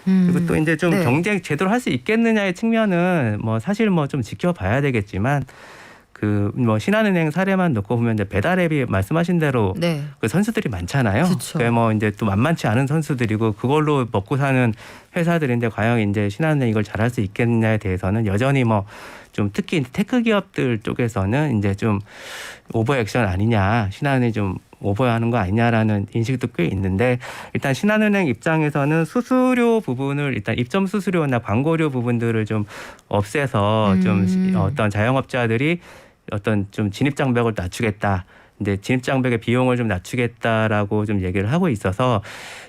그리고 또 이제 좀 경쟁 제대로 할 수 있겠느냐의 측면은 사실 좀 지켜봐야 되겠지만 신한은행 사례만 놓고 보면 이제 배달 앱이 말씀하신 대로 그 선수들이 많잖아요. 그게 이제 또 만만치 않은 선수들이고 그걸로 먹고 사는 회사들인데 과연 이제 신한은행 이걸 잘할 수 있겠느냐에 대해서는 여전히 좀 특히 테크 기업들 쪽에서는 이제 좀 오버 액션 아니냐, 신한은행이 좀 오버하는 거 아니냐라는 인식도 꽤 있는데 일단 신한은행 입장에서는 수수료 부분을 일단 입점 수수료나 광고료 부분들을 좀 없애서 좀 어떤 자영업자들이 어떤 좀 진입 장벽을 낮추겠다. 이제 진입 장벽의 비용을 좀 낮추겠다라고 좀 얘기를 하고 있어서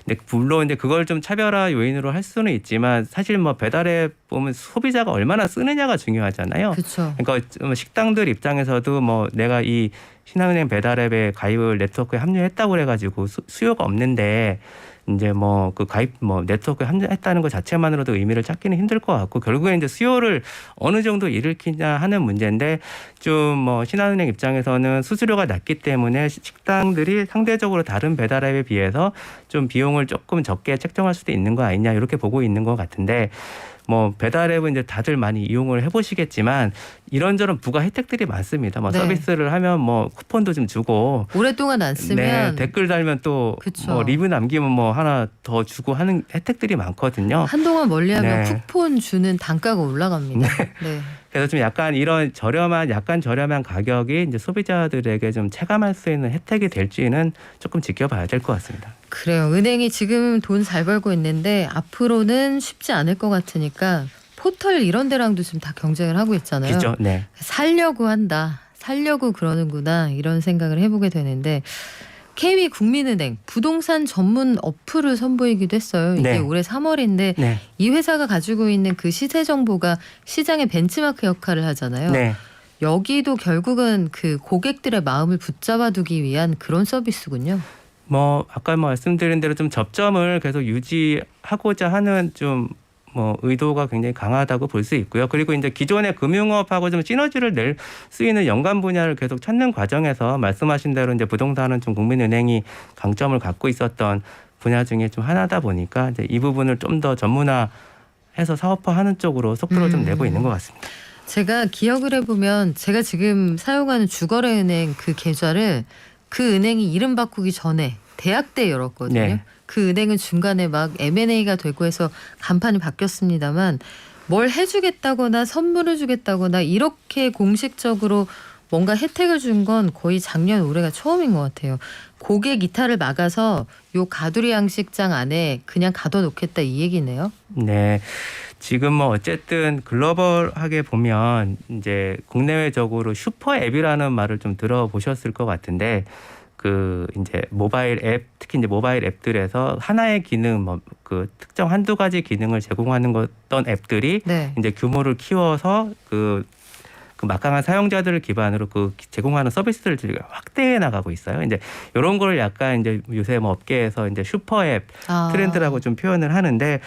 근데 물론 이제 그걸 좀 차별화 요인으로 할 수는 있지만 사실 배달에 보면 소비자가 얼마나 쓰느냐가 중요하잖아요. 그쵸. 그러니까 식당들 입장에서도 내가 이 신한은행 배달앱에 가입을 네트워크에 합류했다고 그래가지고 수요가 없는데 이제 그 가입 네트워크에 합류했다는 것 자체만으로도 의미를 찾기는 힘들 것 같고 결국에 이제 수요를 어느 정도 일으키냐 하는 문제인데 좀 신한은행 입장에서는 수수료가 낮기 때문에 식당들이 상대적으로 다른 배달앱에 비해서 좀 비용을 조금 적게 책정할 수도 있는 거 아니냐 이렇게 보고 있는 것 같은데 배달앱은 이제 다들 많이 이용을 해보시겠지만 이런저런 부가 혜택들이 많습니다. 서비스를 하면 쿠폰도 좀 주고 오랫동안 안 쓰면 댓글 달면 또 리뷰 남기면 하나 더 주고 하는 혜택들이 많거든요. 한동안 멀리하면 쿠폰 주는 단가가 올라갑니다. 그래서 좀 약간 이런 약간 저렴한 가격이 이제 소비자들에게 좀 체감할 수 있는 혜택이 될지는 조금 지켜봐야 될 것 같습니다. 그래요. 은행이 지금 돈 잘 벌고 있는데 앞으로는 쉽지 않을 것 같으니까 포털 이런 데랑도 지금 다 경쟁을 하고 있잖아요. 그렇죠. 네. 살려고 한다. 살려고 그러는구나. 이런 생각을 해보게 되는데 KB국민은행 부동산 전문 어플을 선보이기도 했어요. 이게 올해 3월인데 이 회사가 가지고 있는 그 시세 정보가 시장의 벤치마크 역할을 하잖아요. 여기도 결국은 그 고객들의 마음을 붙잡아두기 위한 그런 서비스군요. 아까 말씀드린 대로 좀 접점을 계속 유지하고자 하는 좀 의도가 굉장히 강하다고 볼 수 있고요. 그리고 이제 기존의 금융업하고 좀 시너지를 낼 수 있는 연관 분야를 계속 찾는 과정에서 말씀하신 대로 이제 부동산은 좀 국민은행이 강점을 갖고 있었던 분야 중에 좀 하나다 보니까 이제 이 부분을 좀 더 전문화해서 사업화하는 쪽으로 속도를 좀 내고 있는 것 같습니다. 제가 기억을 해보면 제가 지금 사용하는 주거래은행 그 계좌를 그 은행이 이름 바꾸기 전에 대학 때 열었거든요. 네. 그 은행은 중간에 막 M&A가 되고 해서 간판이 바뀌었습니다만 뭘 해주겠다거나 선물을 주겠다거나 이렇게 공식적으로 뭔가 혜택을 준 건 거의 작년 올해가 처음인 것 같아요. 고객 이탈을 막아서 요 가두리 양식장 안에 그냥 가둬놓겠다 이 얘기네요. 네. 지금 뭐 어쨌든 글로벌하게 보면 이제 국내외적으로 슈퍼 앱이라는 말을 좀 들어보셨을 것 같은데 그 이제 모바일 앱 특히 이제 모바일 앱들에서 하나의 기능 뭐 그 특정 한두 가지 기능을 제공하는 어떤 앱들이 네. 이제 규모를 키워서 그 막강한 사용자들을 기반으로 그 제공하는 서비스들을 확대해 나가고 있어요. 이제 이런 거를 약간 이제 요새 뭐 업계에서 이제 슈퍼앱 트렌드라고 좀 표현을 하는데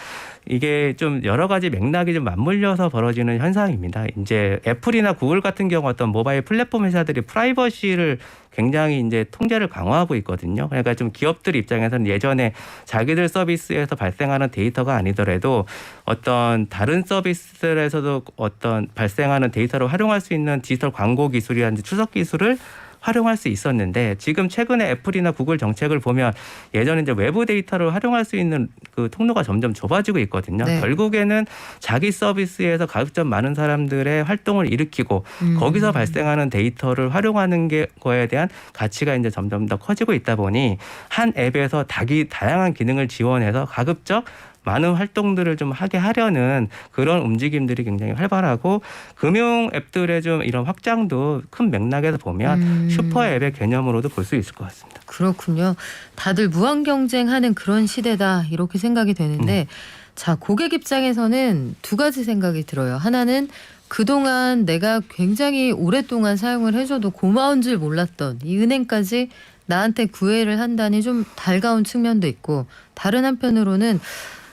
이게 좀 여러 가지 맥락이 좀 맞물려서 벌어지는 현상입니다. 이제 애플이나 구글 같은 경우 어떤 모바일 플랫폼 회사들이 프라이버시를 굉장히 이제 통제를 강화하고 있거든요. 그러니까 좀 기업들 입장에서는 예전에 자기들 서비스에서 발생하는 데이터가 아니더라도 어떤 다른 서비스들에서도 어떤 발생하는 데이터를 활용할 수 있는 디지털 광고 기술이라든지 추적 기술을 활용할 수 있었는데 지금 최근에 애플이나 구글 정책을 보면 예전에 이제 외부 데이터를 활용할 수 있는 그 통로가 점점 좁아지고 있거든요. 네. 결국에는 자기 서비스에서 가급적 많은 사람들의 활동을 일으키고 거기서 발생하는 데이터를 활용하는 거에 대한 가치가 이제 점점 더 커지고 있다 보니 한 앱에서 다양한 기능을 지원해서 가급적 많은 활동들을 좀 하게 하려는 그런 움직임들이 굉장히 활발하고 금융 앱들의 좀 이런 확장도 큰 맥락에서 보면 슈퍼 앱의 개념으로도 볼 수 있을 것 같습니다. 그렇군요. 다들 무한 경쟁하는 그런 시대다 이렇게 생각이 되는데 자 고객 입장에서는 두 가지 생각이 들어요. 하나는 그동안 내가 굉장히 오랫동안 사용을 해줘도 고마운 줄 몰랐던 이 은행까지 나한테 구애를 한다니 좀 달가운 측면도 있고 다른 한편으로는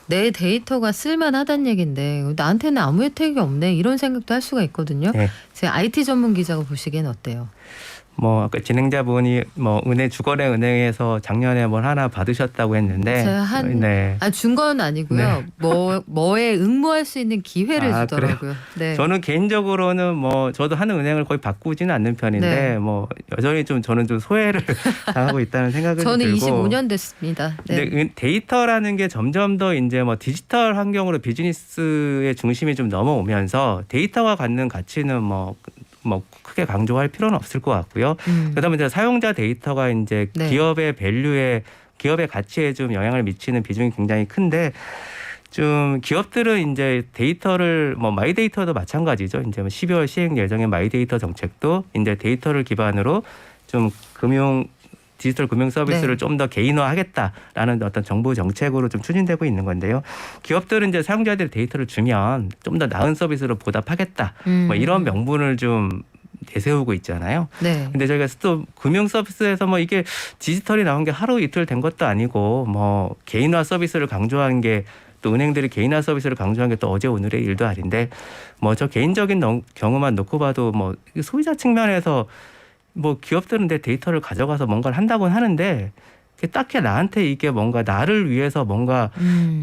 내 데이터가 쓸만하다는 얘기인데 나한테는 아무 혜택이 없네 이런 생각도 할 수가 있거든요. 네. 제 IT 전문 기자가 보시기엔 어때요? 뭐 아까 진행자분이 뭐 은행주거래 은행에서 작년에 뭘 하나 받으셨다고 했는데 제가 준 건 아니고요. 네. 뭐에 응모할 수 있는 기회를 주더라고요. 그래요? 네. 저는 개인적으로는 뭐 저도 하는 은행을 거의 바꾸지는 않는 편인데 네. 뭐 여전히 좀 저는 좀 소외를 당하고 있다는 생각이 저는 들고 25년 됐습니다. 네. 근데 데이터라는 게 점점 더 이제 뭐 디지털 환경으로 비즈니스의 중심이 좀 넘어오면서 데이터가 갖는 가치는 뭐 크게 강조할 필요는 없을 것 같고요. 그다음에 이제 사용자 데이터가 이제 네. 기업의 밸류에 기업의 가치에 좀 영향을 미치는 비중이 굉장히 큰데 좀 기업들은 이제 데이터를 뭐 마이데이터도 마찬가지죠. 이제 12월 시행 예정의 마이데이터 정책도 이제 데이터를 기반으로 좀 디지털 금융 서비스를 네. 좀 더 개인화하겠다라는 어떤 정부 정책으로 좀 추진되고 있는 건데요. 기업들은 이제 사용자들이 데이터를 주면 좀 더 나은 서비스로 보답하겠다. 뭐 이런 명분을 좀 내세우고 있잖아요. 네. 근데 저희가 또 금융 서비스에서 뭐 이게 디지털이 나온 게 하루 이틀 된 것도 아니고 뭐 개인화 서비스를 강조한 게 또 은행들이 개인화 서비스를 강조한 게 또 어제 오늘의 일도 아닌데 뭐 저 개인적인 경우만 놓고 봐도 뭐 소비자 측면에서 뭐 기업들은 내 데이터를 가져가서 뭔가를 한다고는 하는데 딱히 나한테 이게 뭔가 나를 위해서 뭔가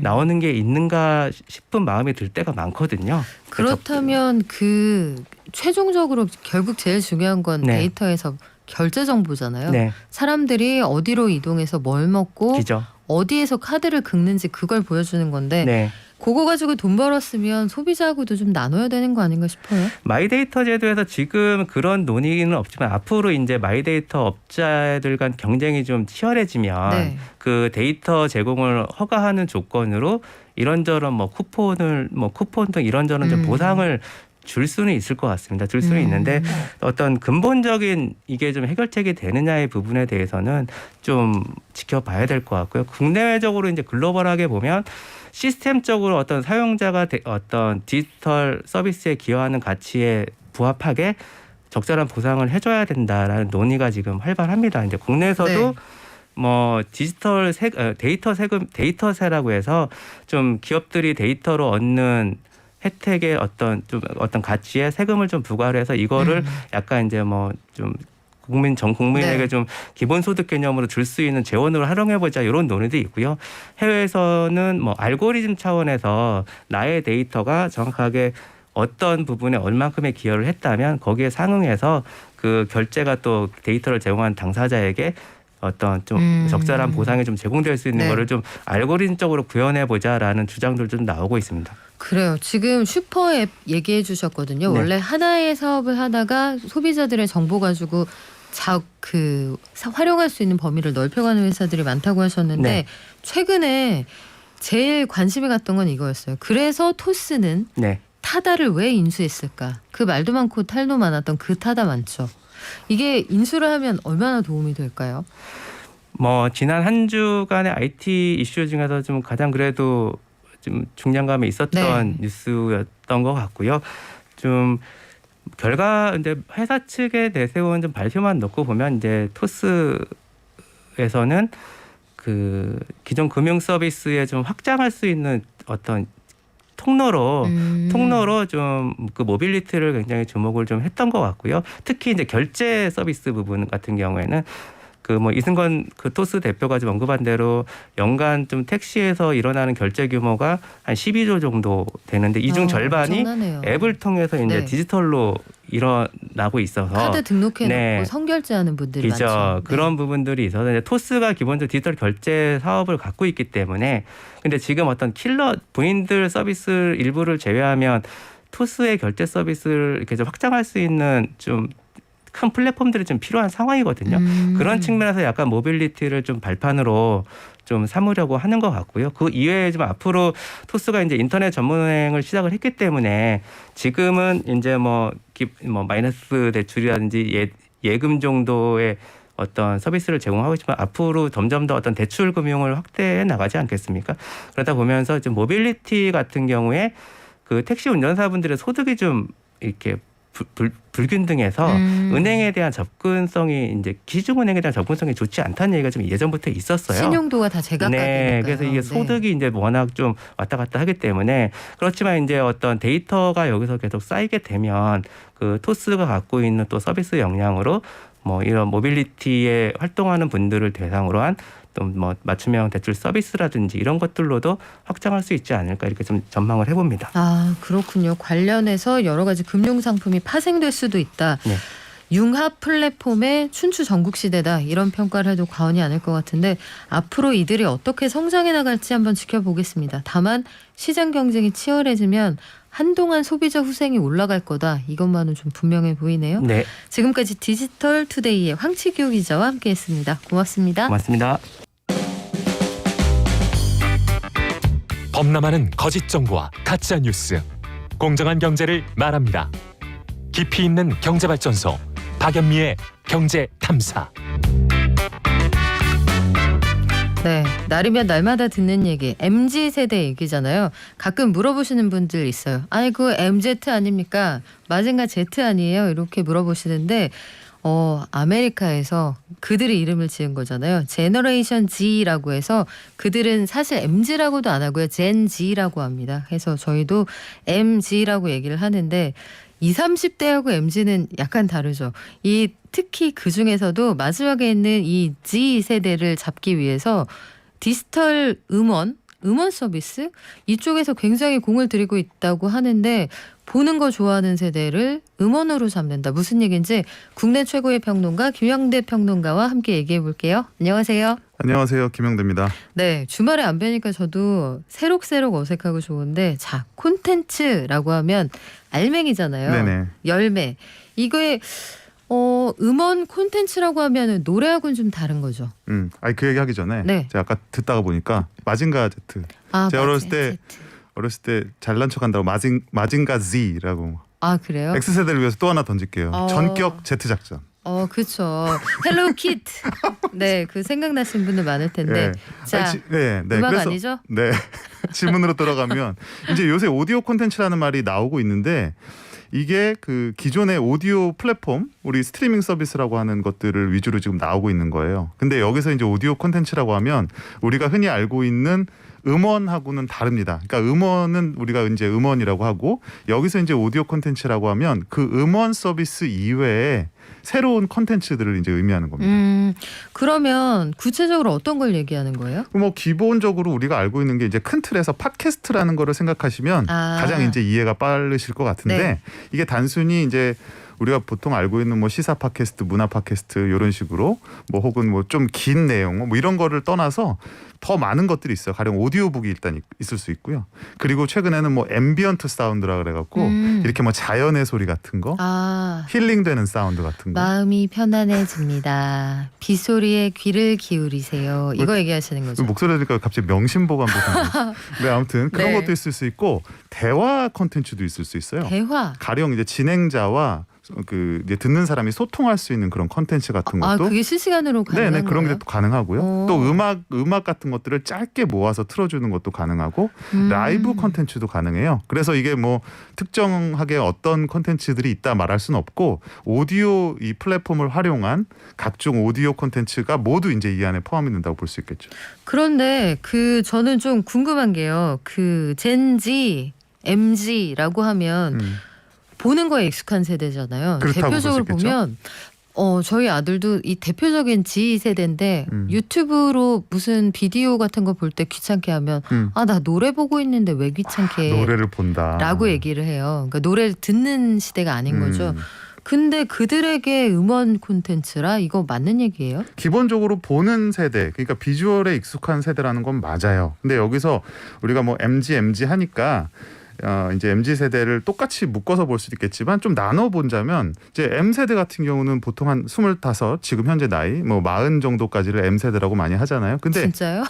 나오는 게 있는가 싶은 마음이 들 때가 많거든요. 그렇다면 그 최종적으로 결국 제일 중요한 건 네. 데이터에서 결제 정보잖아요. 네. 사람들이 어디로 이동해서 뭘 먹고 기죠. 어디에서 카드를 긁는지 그걸 보여주는 건데 네. 그거 가지고 돈 벌었으면 소비자하고도 좀 나눠야 되는 거 아닌가 싶어요. 마이데이터 제도에서 지금 그런 논의는 없지만 앞으로 이제 마이데이터 업자들 간 경쟁이 좀 치열해지면 네. 그 데이터 제공을 허가하는 조건으로 이런저런 뭐 쿠폰 등 이런저런 좀 보상을 줄 수는 있을 것 같습니다. 줄 수는 있는데 어떤 근본적인 이게 좀 해결책이 되느냐의 부분에 대해서는 좀 지켜봐야 될 것 같고요. 국내외적으로 이제 글로벌하게 보면 시스템적으로 어떤 사용자가 어떤 디지털 서비스에 기여하는 가치에 부합하게 적절한 보상을 해줘야 된다라는 논의가 지금 활발합니다. 이제 국내에서도 네. 뭐 디지털 데이터세라고 해서 좀 기업들이 데이터로 얻는 혜택의 어떤 가치에 세금을 좀 부과를 해서 이거를 약간 이제 뭐 좀 전 국민에게 네. 좀 기본소득 개념으로 줄 수 있는 재원으로 활용해보자 이런 논의도 있고요. 해외에서는 뭐 알고리즘 차원에서 나의 데이터가 정확하게 어떤 부분에 얼만큼의 기여를 했다면 거기에 상응해서 그 결제가 또 데이터를 제공한 당사자에게 어떤 좀 적절한 보상이 좀 제공될 수 있는 네. 거를 좀 알고리즘적으로 구현해 보자라는 주장들도 좀 나오고 있습니다. 그래요. 지금 슈퍼앱 얘기해 주셨거든요. 네. 원래 하나의 사업을 하다가 소비자들의 정보 가지고 활용할 수 있는 범위를 넓혀가는 회사들이 많다고 하셨는데 네. 최근에 제일 관심이 갔던 건 이거였어요. 그래서 토스는 네. 타다를 왜 인수했을까? 그 말도 많고 탈도 많았던 그 타다 많죠. 이게 인수를 하면 얼마나 도움이 될까요? 뭐 지난 한 주간의 IT 이슈 중에서 좀 가장 그래도 좀 중량감이 있었던 뉴스였던 것 같고요. 좀 결과 이제 회사 측에 내세운 좀 발표만 놓고 보면 이제 토스에서는 그 기존 금융 서비스에 좀 확장할 수 있는 어떤 통로로 좀 그 모빌리티를 굉장히 주목을 좀 했던 것 같고요. 특히 이제 결제 서비스 부분 같은 경우에는 그 뭐 이승건 그 토스 대표가 좀 언급한 대로 연간 좀 택시에서 일어나는 결제 규모가 한 12조 정도 되는데 이 중 절반이 엄청나네요. 앱을 통해서 이제 네. 디지털로 일어나고 있어서 카드 등록해놓고 네. 선결제하는 분들이 그죠. 많죠. 그런 부분들이 있어서 이제 토스가 기본적으로 디지털 결제 사업을 갖고 있기 때문에 근데 지금 어떤 킬러 본인들 서비스 일부를 제외하면 토스의 결제 서비스를 이렇게 좀 확장할 수 있는 좀 큰 플랫폼들이 좀 필요한 상황이거든요. 그런 측면에서 약간 모빌리티를 좀 발판으로 좀 삼으려고 하는 것 같고요. 그 이외에 좀 앞으로 토스가 이제 인터넷 전문은행을 시작을 했기 때문에 지금은 이제 뭐 마이너스 대출이라든지 예금 정도의 어떤 서비스를 제공하고 있지만 앞으로 점점 더 어떤 대출 금융을 확대해 나가지 않겠습니까? 그러다 보면서 좀 모빌리티 같은 경우에 그 택시 운전사분들의 소득이 좀 이렇게 불균등해서 은행에 대한 접근성이 이제 기중은행에 대한 접근성이 좋지 않다는 얘기가 좀 예전부터 있었어요. 신용도가 다 제각각이니까요. 네, 그래서 이게 소득이 이제 워낙 좀 왔다 갔다 하기 때문에 그렇지만 이제 어떤 데이터가 여기서 계속 쌓이게 되면 그 토스가 갖고 있는 또 서비스 역량으로 뭐 이런 모빌리티에 활동하는 분들을 대상으로 한 또 뭐 맞춤형 대출 서비스라든지 이런 것들로도 확장할 수 있지 않을까 이렇게 좀 전망을 해봅니다. 아, 그렇군요. 관련해서 여러 가지 금융 상품이 파생될 수도 있다. 네. 융합 플랫폼의 춘추 전국 시대다. 이런 평가를 해도 과언이 아닐 것 같은데 앞으로 이들이 어떻게 성장해 나갈지 한번 지켜보겠습니다. 다만 시장 경쟁이 치열해지면 한동안 소비자 후생이 올라갈 거다. 이것만은 좀 분명해 보이네요. 네. 지금까지 디지털 투데이의 황치규 기자와 함께했습니다. 고맙습니다. 고맙습니다. 범람하는 거짓 정보와 가짜 뉴스, 공정한 경제를 말합니다. 깊이 있는 경제발전소 박연미의 경제탐사. 네, 날이면 날마다 듣는 얘기 MZ세대 얘기잖아요. 가끔 물어보시는 분들 있어요. 아이고 MZ 아닙니까? 마징가 Z 아니에요? 이렇게 물어보시는데 아메리카에서 그들의 이름을 지은 거잖아요. 제너레이션 G라고 해서 그들은 사실 MZ라고도 안 하고요. 젠 G라고 합니다. 그래서 저희도 MZ라고 얘기를 하는데 20, 30대하고 MZ는 약간 다르죠. 특히 그중에서도 마지막에 있는 이 G세대를 잡기 위해서 디지털 음원 서비스 이쪽에서 굉장히 공을 들이고 있다고 하는데 보는 거 좋아하는 세대를 음원으로 잡는다. 무슨 얘기인지 국내 최고의 평론가 김영대 평론가와 함께 얘기해 볼게요. 안녕하세요. 안녕하세요. 김영대입니다. 네, 주말에 안 뵈니까 저도 새록새록 어색하고 좋은데 자, 콘텐츠라고 하면 알맹이잖아요. 네네. 열매. 이거에 음원 콘텐츠라고 하면 노래하고는 좀 다른 거죠. 그 얘기 하기 전에 네. 제가 아까 듣다가 보니까 마징가 Z. 제가 어렸을 때 잘난 척한다고 마징가 Z라고. 아, 그래요? X세대를 위해서 또 하나 던질게요. 전격 Z 작전. 그렇죠. 헬로 키트. 네, 그 생각나시는 분들 많을 텐데. 자, 음악 그래서, 아니죠? 네. 질문으로 돌아가면 이제 요새 오디오 콘텐츠라는 말이 나오고 있는데 이게 그 기존의 오디오 플랫폼, 우리 스트리밍 서비스라고 하는 것들을 위주로 지금 나오고 있는 거예요. 근데 여기서 이제 오디오 콘텐츠라고 하면 우리가 흔히 알고 있는 음원하고는 다릅니다. 그러니까 음원은 우리가 이제 음원이라고 하고 여기서 이제 오디오 콘텐츠라고 하면 그 음원 서비스 이외에 새로운 콘텐츠들을 이제 의미하는 겁니다. 그러면 구체적으로 어떤 걸 얘기하는 거예요? 뭐 기본적으로 우리가 알고 있는 게 이제 큰 틀에서 팟캐스트라는 거를 생각하시면 가장 이제 이해가 빠르실 것 같은데 네. 이게 단순히 이제 우리가 보통 알고 있는 뭐 시사 팟캐스트, 문화 팟캐스트 이런 식으로 뭐 혹은 뭐 좀 긴 내용 뭐 이런 거를 떠나서 더 많은 것들이 있어요. 가령 오디오북이 일단 있을 수 있고요. 그리고 최근에는 뭐 앰비언트 사운드라 그래갖고 이렇게 뭐 자연의 소리 같은 거, 힐링되는 사운드 같은 거. 마음이 편안해집니다. 빗소리에 귀를 기울이세요. 이거 얘기하시는 거죠? 목소리 들으니까 갑자기 명심보감도 생각나요. 네, 아무튼 그런 네. 것도 있을 수 있고 대화 콘텐츠도 있을 수 있어요. 대화. 가령 이제 진행자와 그 이제 듣는 사람이 소통할 수 있는 그런 콘텐츠 같은 것도 그게 실시간으로 가능한 네네 그런 게 거예요? 또 가능하고요. 또 음악 같은 것들을 짧게 모아서 틀어주는 것도 가능하고 라이브 콘텐츠도 가능해요. 그래서 이게 뭐 특정하게 어떤 콘텐츠들이 있다 말할 수는 없고 오디오 이 플랫폼을 활용한 각종 오디오 콘텐츠가 모두 이제 이 안에 포함이 된다고 볼 수 있겠죠. 그런데 저는 좀 궁금한 게요. 젠지, MZ라고 하면 보는 거에 익숙한 세대잖아요. 그렇다고 대표적으로 볼 수 있겠죠? 보면 저희 아들도 이 대표적인 Z 세대인데 유튜브로 무슨 비디오 같은 거 볼 때 귀찮게 하면 나 노래 보고 있는데 왜 귀찮게 해? 노래를 본다. 라고 얘기를 해요. 그러니까 노래를 듣는 시대가 아닌 거죠. 근데 그들에게 음원 콘텐츠라 이거 맞는 얘기예요? 기본적으로 보는 세대, 그러니까 비주얼에 익숙한 세대라는 건 맞아요. 근데 여기서 우리가 뭐 MG 하니까 이제 MZ 세대를 똑같이 묶어서 볼 수도 있겠지만 좀 나눠 본다면 이제 M 세대 같은 경우는 보통 한 25 지금 현재 나이 뭐 40 정도까지를 M 세대라고 많이 하잖아요. 근데 진짜요?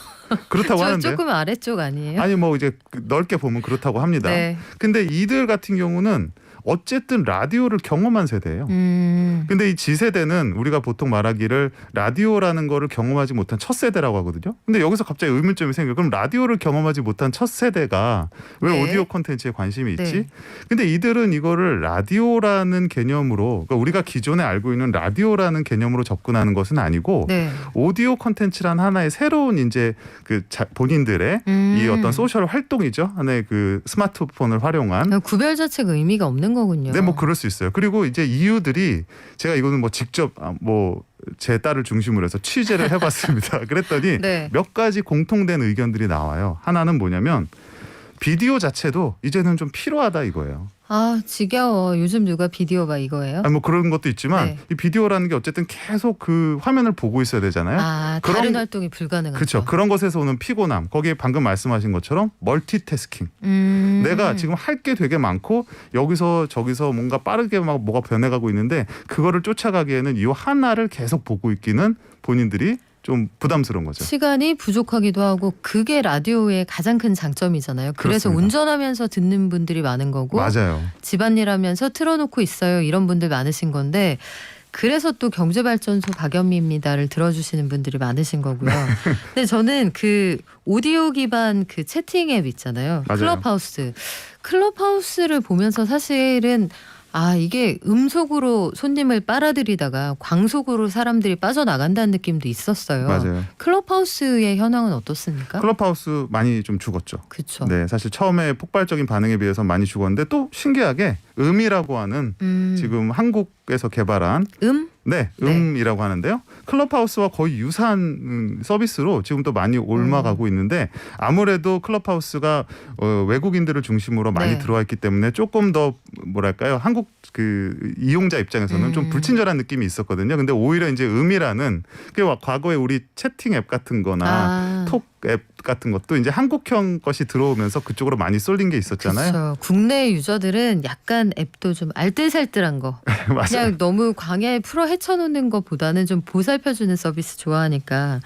그렇다고 하는데 조금 아래쪽 아니에요? 아니 뭐 이제 넓게 보면 그렇다고 합니다. 네. 근데 이들 같은 경우는 어쨌든 라디오를 경험한 세대예요. 근데 이 G세대는 우리가 보통 말하기를 라디오라는 거를 경험하지 못한 첫 세대라고 하거든요. 근데 여기서 갑자기 의문점이 생겨요. 그럼 라디오를 경험하지 못한 첫 세대가 왜 오디오 콘텐츠에 관심이 있지? 네. 근데 이들은 이거를 라디오라는 개념으로 그러니까 우리가 기존에 알고 있는 라디오라는 개념으로 접근하는 것은 아니고 오디오 콘텐츠란 하나의 새로운 이제 본인들의 이 어떤 소셜 활동이죠. 하나의 그 스마트폰을 활용한 구별 자체가 의미가 없는 거군요. 네, 뭐 그럴 수 있어요. 그리고 이제 이유들이 제가 이거는 뭐 직접 제 딸을 중심으로 해서 취재를 해봤습니다. 그랬더니 몇 가지 공통된 의견들이 나와요. 하나는 뭐냐면 비디오 자체도 이제는 좀 필요하다 이거예요. 지겨워. 요즘 누가 비디오 봐 이거예요? 뭐 그런 것도 있지만 이 비디오라는 게 어쨌든 계속 그 화면을 보고 있어야 되잖아요. 다른 활동이 불가능하죠. 그렇죠. 그런 것에서 오는 피곤함. 거기에 방금 말씀하신 것처럼 멀티태스킹. 내가 지금 할 게 되게 많고 여기서 저기서 뭔가 빠르게 막 뭐가 변해가고 있는데 그거를 쫓아가기에는 이 하나를 계속 보고 있기는 본인들이 좀 부담스러운 거죠. 시간이 부족하기도 하고 그게 라디오의 가장 큰 장점이잖아요. 그래서 그렇습니다. 운전하면서 듣는 분들이 많은 거고 맞아요. 집안일 하면서 틀어놓고 있어요. 이런 분들 많으신 건데 그래서 또 경제발전소 박연미입니다를 들어주시는 분들이 많으신 거고요. 근데 저는 그 오디오 기반 그 채팅 앱 있잖아요. 맞아요. 클럽하우스를 보면서 사실은 이게 음속으로 손님을 빨아들이다가 광속으로 사람들이 빠져나간다는 느낌도 있었어요. 맞아요. 클럽하우스의 현황은 어떻습니까? 클럽하우스 많이 좀 죽었죠. 그렇죠. 네, 사실 처음에 폭발적인 반응에 비해서 많이 죽었는데 또 신기하게 음이라고 하는 지금 한국에서 개발한 음이라고 하는데요. 클럽하우스와 거의 유사한 서비스로 지금 또 많이 옮아가고 있는데 아무래도 클럽하우스가 외국인들을 중심으로 많이 들어와 있기 때문에 조금 더 뭐랄까요 한국 그 이용자 입장에서는 좀 불친절한 느낌이 있었거든요. 근데 오히려 이제 음이라는 그 과거에 우리 채팅 앱 같은 거나 톡 앱 같은 것도 이제 한국형 것이 들어오면서 그쪽으로 많이 쏠린 게 있었잖아요. 그렇죠. 국내 유저들은 약간 앱도 좀 알뜰살뜰한 거. 맞아요. 그냥 너무 광야에 풀어 헤쳐놓는 것보다는 좀 보살펴주는 서비스 좋아하니까.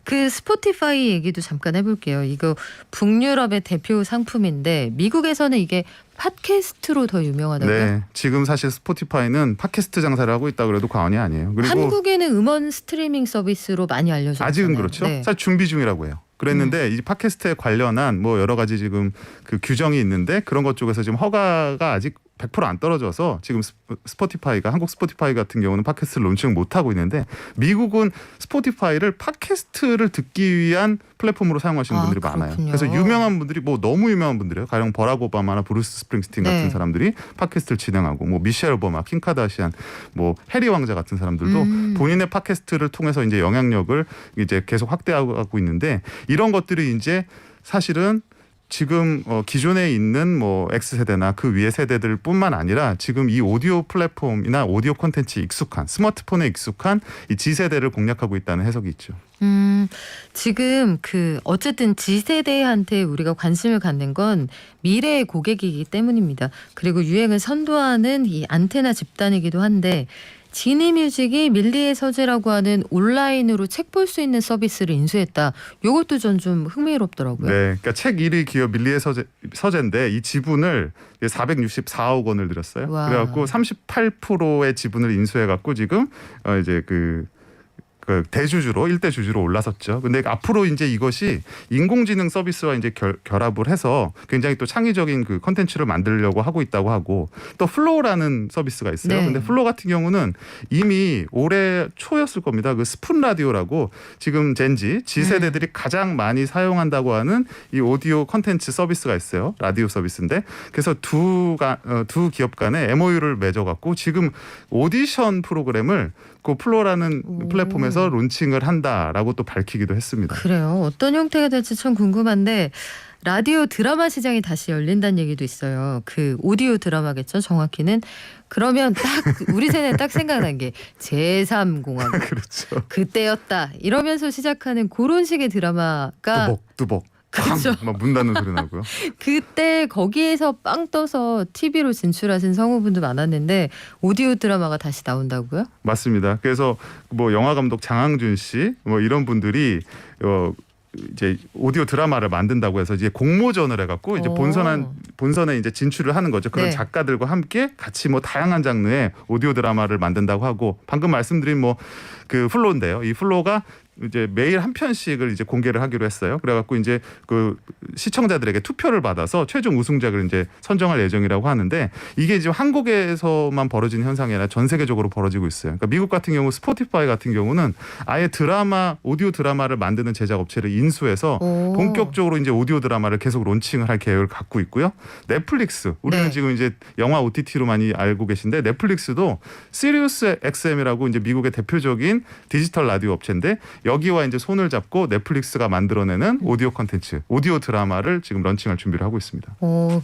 그 스포티파이 얘기도 잠깐 해볼게요. 이거 북유럽의 대표 상품인데 미국에서는 이게 팟캐스트로 더 유명하다고요? 네, 지금 사실 스포티파이는 팟캐스트 장사를 하고 있다 그래도 과언이 아니에요. 그리고 한국에는 음원 스트리밍 서비스로 많이 알려졌잖아요. 아직은 그렇죠. 사실 준비 중이라고 해요. 그랬는데 이 팟캐스트에 관련한 뭐 여러 가지 지금 그 규정이 있는데 그런 것 쪽에서 지금 허가가 아직 100% 안 떨어져서 지금 스포티파이가 한국 스포티파이 같은 경우는 팟캐스트를 론칭을 못 하고 있는데 미국은 스포티파이를 팟캐스트를 듣기 위한 플랫폼으로 사용하시는 분들이 많아요. 그래서 유명한 분들이 뭐 너무 유명한 분들이에요. 가령 버락 오바마나 브루스 스프링스틴 같은 사람들이 팟캐스트를 진행하고 뭐 미셸 오바마, 킴 카다시안, 뭐 해리 왕자 같은 사람들도 본인의 팟캐스트를 통해서 이제 영향력을 이제 계속 확대하고 있는데 이런 것들이 이제 사실은 지금 기존에 있는 뭐 X세대나 그 위의 세대들뿐만 아니라 지금 이 오디오 플랫폼이나 오디오 콘텐츠에 익숙한 스마트폰에 익숙한 이 G세대를 공략하고 있다는 해석이 있죠. 지금 어쨌든 G세대한테 우리가 관심을 갖는 건 미래의 고객이기 때문입니다. 그리고 유행을 선도하는 이 안테나 집단이기도 한데 지니뮤직이 밀리의 서재라고 하는 온라인으로 책 볼 수 있는 서비스를 인수했다. 이것도 전 좀 흥미롭더라고요. 네, 그러니까 책 1위 기업 밀리의 서재인데 이 지분을 464억 원을 들였어요. 와. 그래갖고 38%의 지분을 인수해갖고 지금 이제 그 대주주로 1대 주주로 올라섰죠. 근데 앞으로 이제 이것이 인공지능 서비스와 이제 결합을 해서 굉장히 또 창의적인 그 컨텐츠를 만들려고 하고 있다고 하고 또 플로우라는 서비스가 있어요. 네. 근데 플로우 같은 경우는 이미 올해 초였을 겁니다. 그 스푼 라디오라고 지금 젠지 G세대들이 가장 많이 사용한다고 하는 이 오디오 컨텐츠 서비스가 있어요. 라디오 서비스인데 그래서 두 기업 간에 MOU를 맺어갖고 지금 오디션 프로그램을 그 플로라는 플랫폼에서 론칭을 한다라고 또 밝히기도 했습니다. 그래요. 어떤 형태가 될지 참 궁금한데 라디오 드라마 시장이 다시 열린다는 얘기도 있어요. 그 오디오 드라마겠죠, 정확히는. 그러면 딱 우리 세대 딱 생각난 게 제3공화국. 그렇죠. 그때였다. 이러면서 시작하는 그런 식의 드라마가 뚜벅. 그렇죠. 막 문 닫는 소리 나고요. 그때 거기에서 빵 떠서 TV로 진출하신 성우분도 많았는데 오디오 드라마가 다시 나온다고요? 맞습니다. 그래서 뭐 영화 감독 장항준 씨 뭐 이런 분들이 이제 오디오 드라마를 만든다고 해서 이제 공모전을 해갖고 이제 본선에 이제 진출을 하는 거죠. 그런 네. 작가들과 함께 같이 뭐 다양한 장르의 오디오 드라마를 만든다고 하고 방금 말씀드린 뭐 그 플로우인데요. 이 플로우가 이제 매일 한 편씩을 이제 공개를 하기로 했어요. 그래갖고 이제 그 시청자들에게 투표를 받아서 최종 우승작을 이제 선정할 예정이라고 하는데 이게 지금 한국에서만 벌어지는 현상이 아니라 전 세계적으로 벌어지고 있어요. 그러니까 미국 같은 경우 스포티파이 같은 경우는 아예 오디오 드라마를 만드는 제작 업체를 인수해서 본격적으로 이제 오디오 드라마를 계속 론칭을 할 계획을 갖고 있고요. 넷플릭스 우리는 지금 이제 영화 OTT로 많이 알고 계신데 넷플릭스도 시리우스 XM이라고 이제 미국의 대표적인 디지털 라디오 업체인데 여기와 이제 손을 잡고 넷플릭스가 만들어내는 오디오 컨텐츠, 오디오 드라마를 지금 런칭할 준비를 하고 있습니다.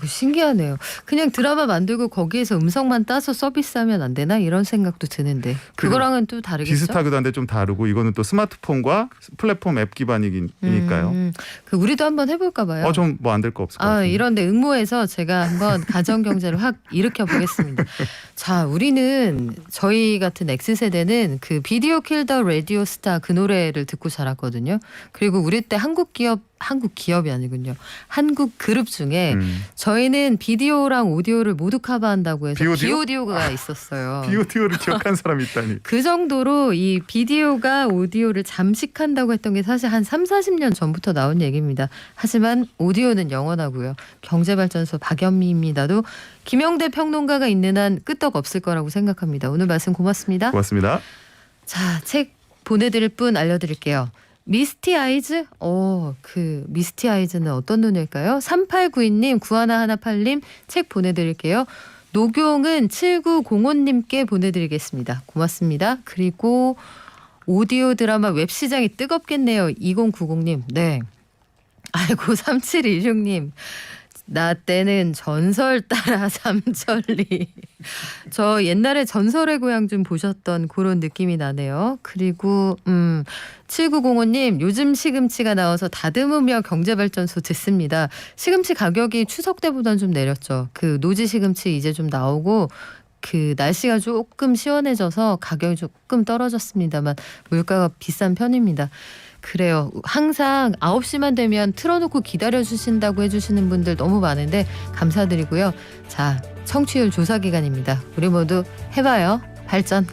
신기하네요. 그냥 드라마 만들고 거기에서 음성만 따서 서비스하면 안 되나 이런 생각도 드는데 그거랑은 또 다르겠죠? 비슷하기도 한데 좀 다르고 이거는 또 스마트폰과 플랫폼 앱 기반이니까요. 우리도 한번 해볼까 봐요. 좀 뭐 안 될 거 없을 것 같아요. 이런데 응모해서 제가 한번 가정 경제를 확 일으켜 보겠습니다. 자, 우리는 저희 같은 X세대는 그 비디오 킬 더 라디오 스타 그 노래를 듣고 자랐거든요. 그리고 우리 때 한국 기업이 아니군요. 한국 그룹 중에 저희는 비디오랑 오디오를 모두 커버한다고 해서 비오디오가 있었어요. 비오디오를 기억한 사람이 있다니. 그 정도로 이 비디오가 오디오를 잠식한다고 했던 게 사실 한 30-40년 전부터 나온 얘기입니다. 하지만 오디오는 영원하고요. 경제발전소 박연미입니다도 김영대 평론가가 있는 한 끄떡 없을 거라고 생각합니다. 오늘 말씀 고맙습니다. 고맙습니다. 자, 책 보내드릴 분 알려드릴게요. 미스티 아이즈? 그 미스티 아이즈는 어떤 눈일까요? 3892님, 9118님 책 보내드릴게요. 녹용은 7905님께 보내드리겠습니다. 고맙습니다. 그리고 오디오 드라마 웹 시장이 뜨겁겠네요. 2090님. 네. 아이고 3716님. 나 때는 전설 따라 삼천리. 저 옛날에 전설의 고향 좀 보셨던 그런 느낌이 나네요. 그리고 7905님 요즘 시금치가 나와서 다듬으며 경제발전소 듣습니다. 시금치 가격이 추석 때보다는 좀 내렸죠. 그 노지 시금치 이제 좀 나오고 그 날씨가 조금 시원해져서 가격이 조금 떨어졌습니다만 물가가 비싼 편입니다. 그래요. 항상 9시만 되면 틀어놓고 기다려주신다고 해주시는 분들 너무 많은데 감사드리고요. 자, 청취율 조사 기간입니다. 우리 모두 해봐요. 발전.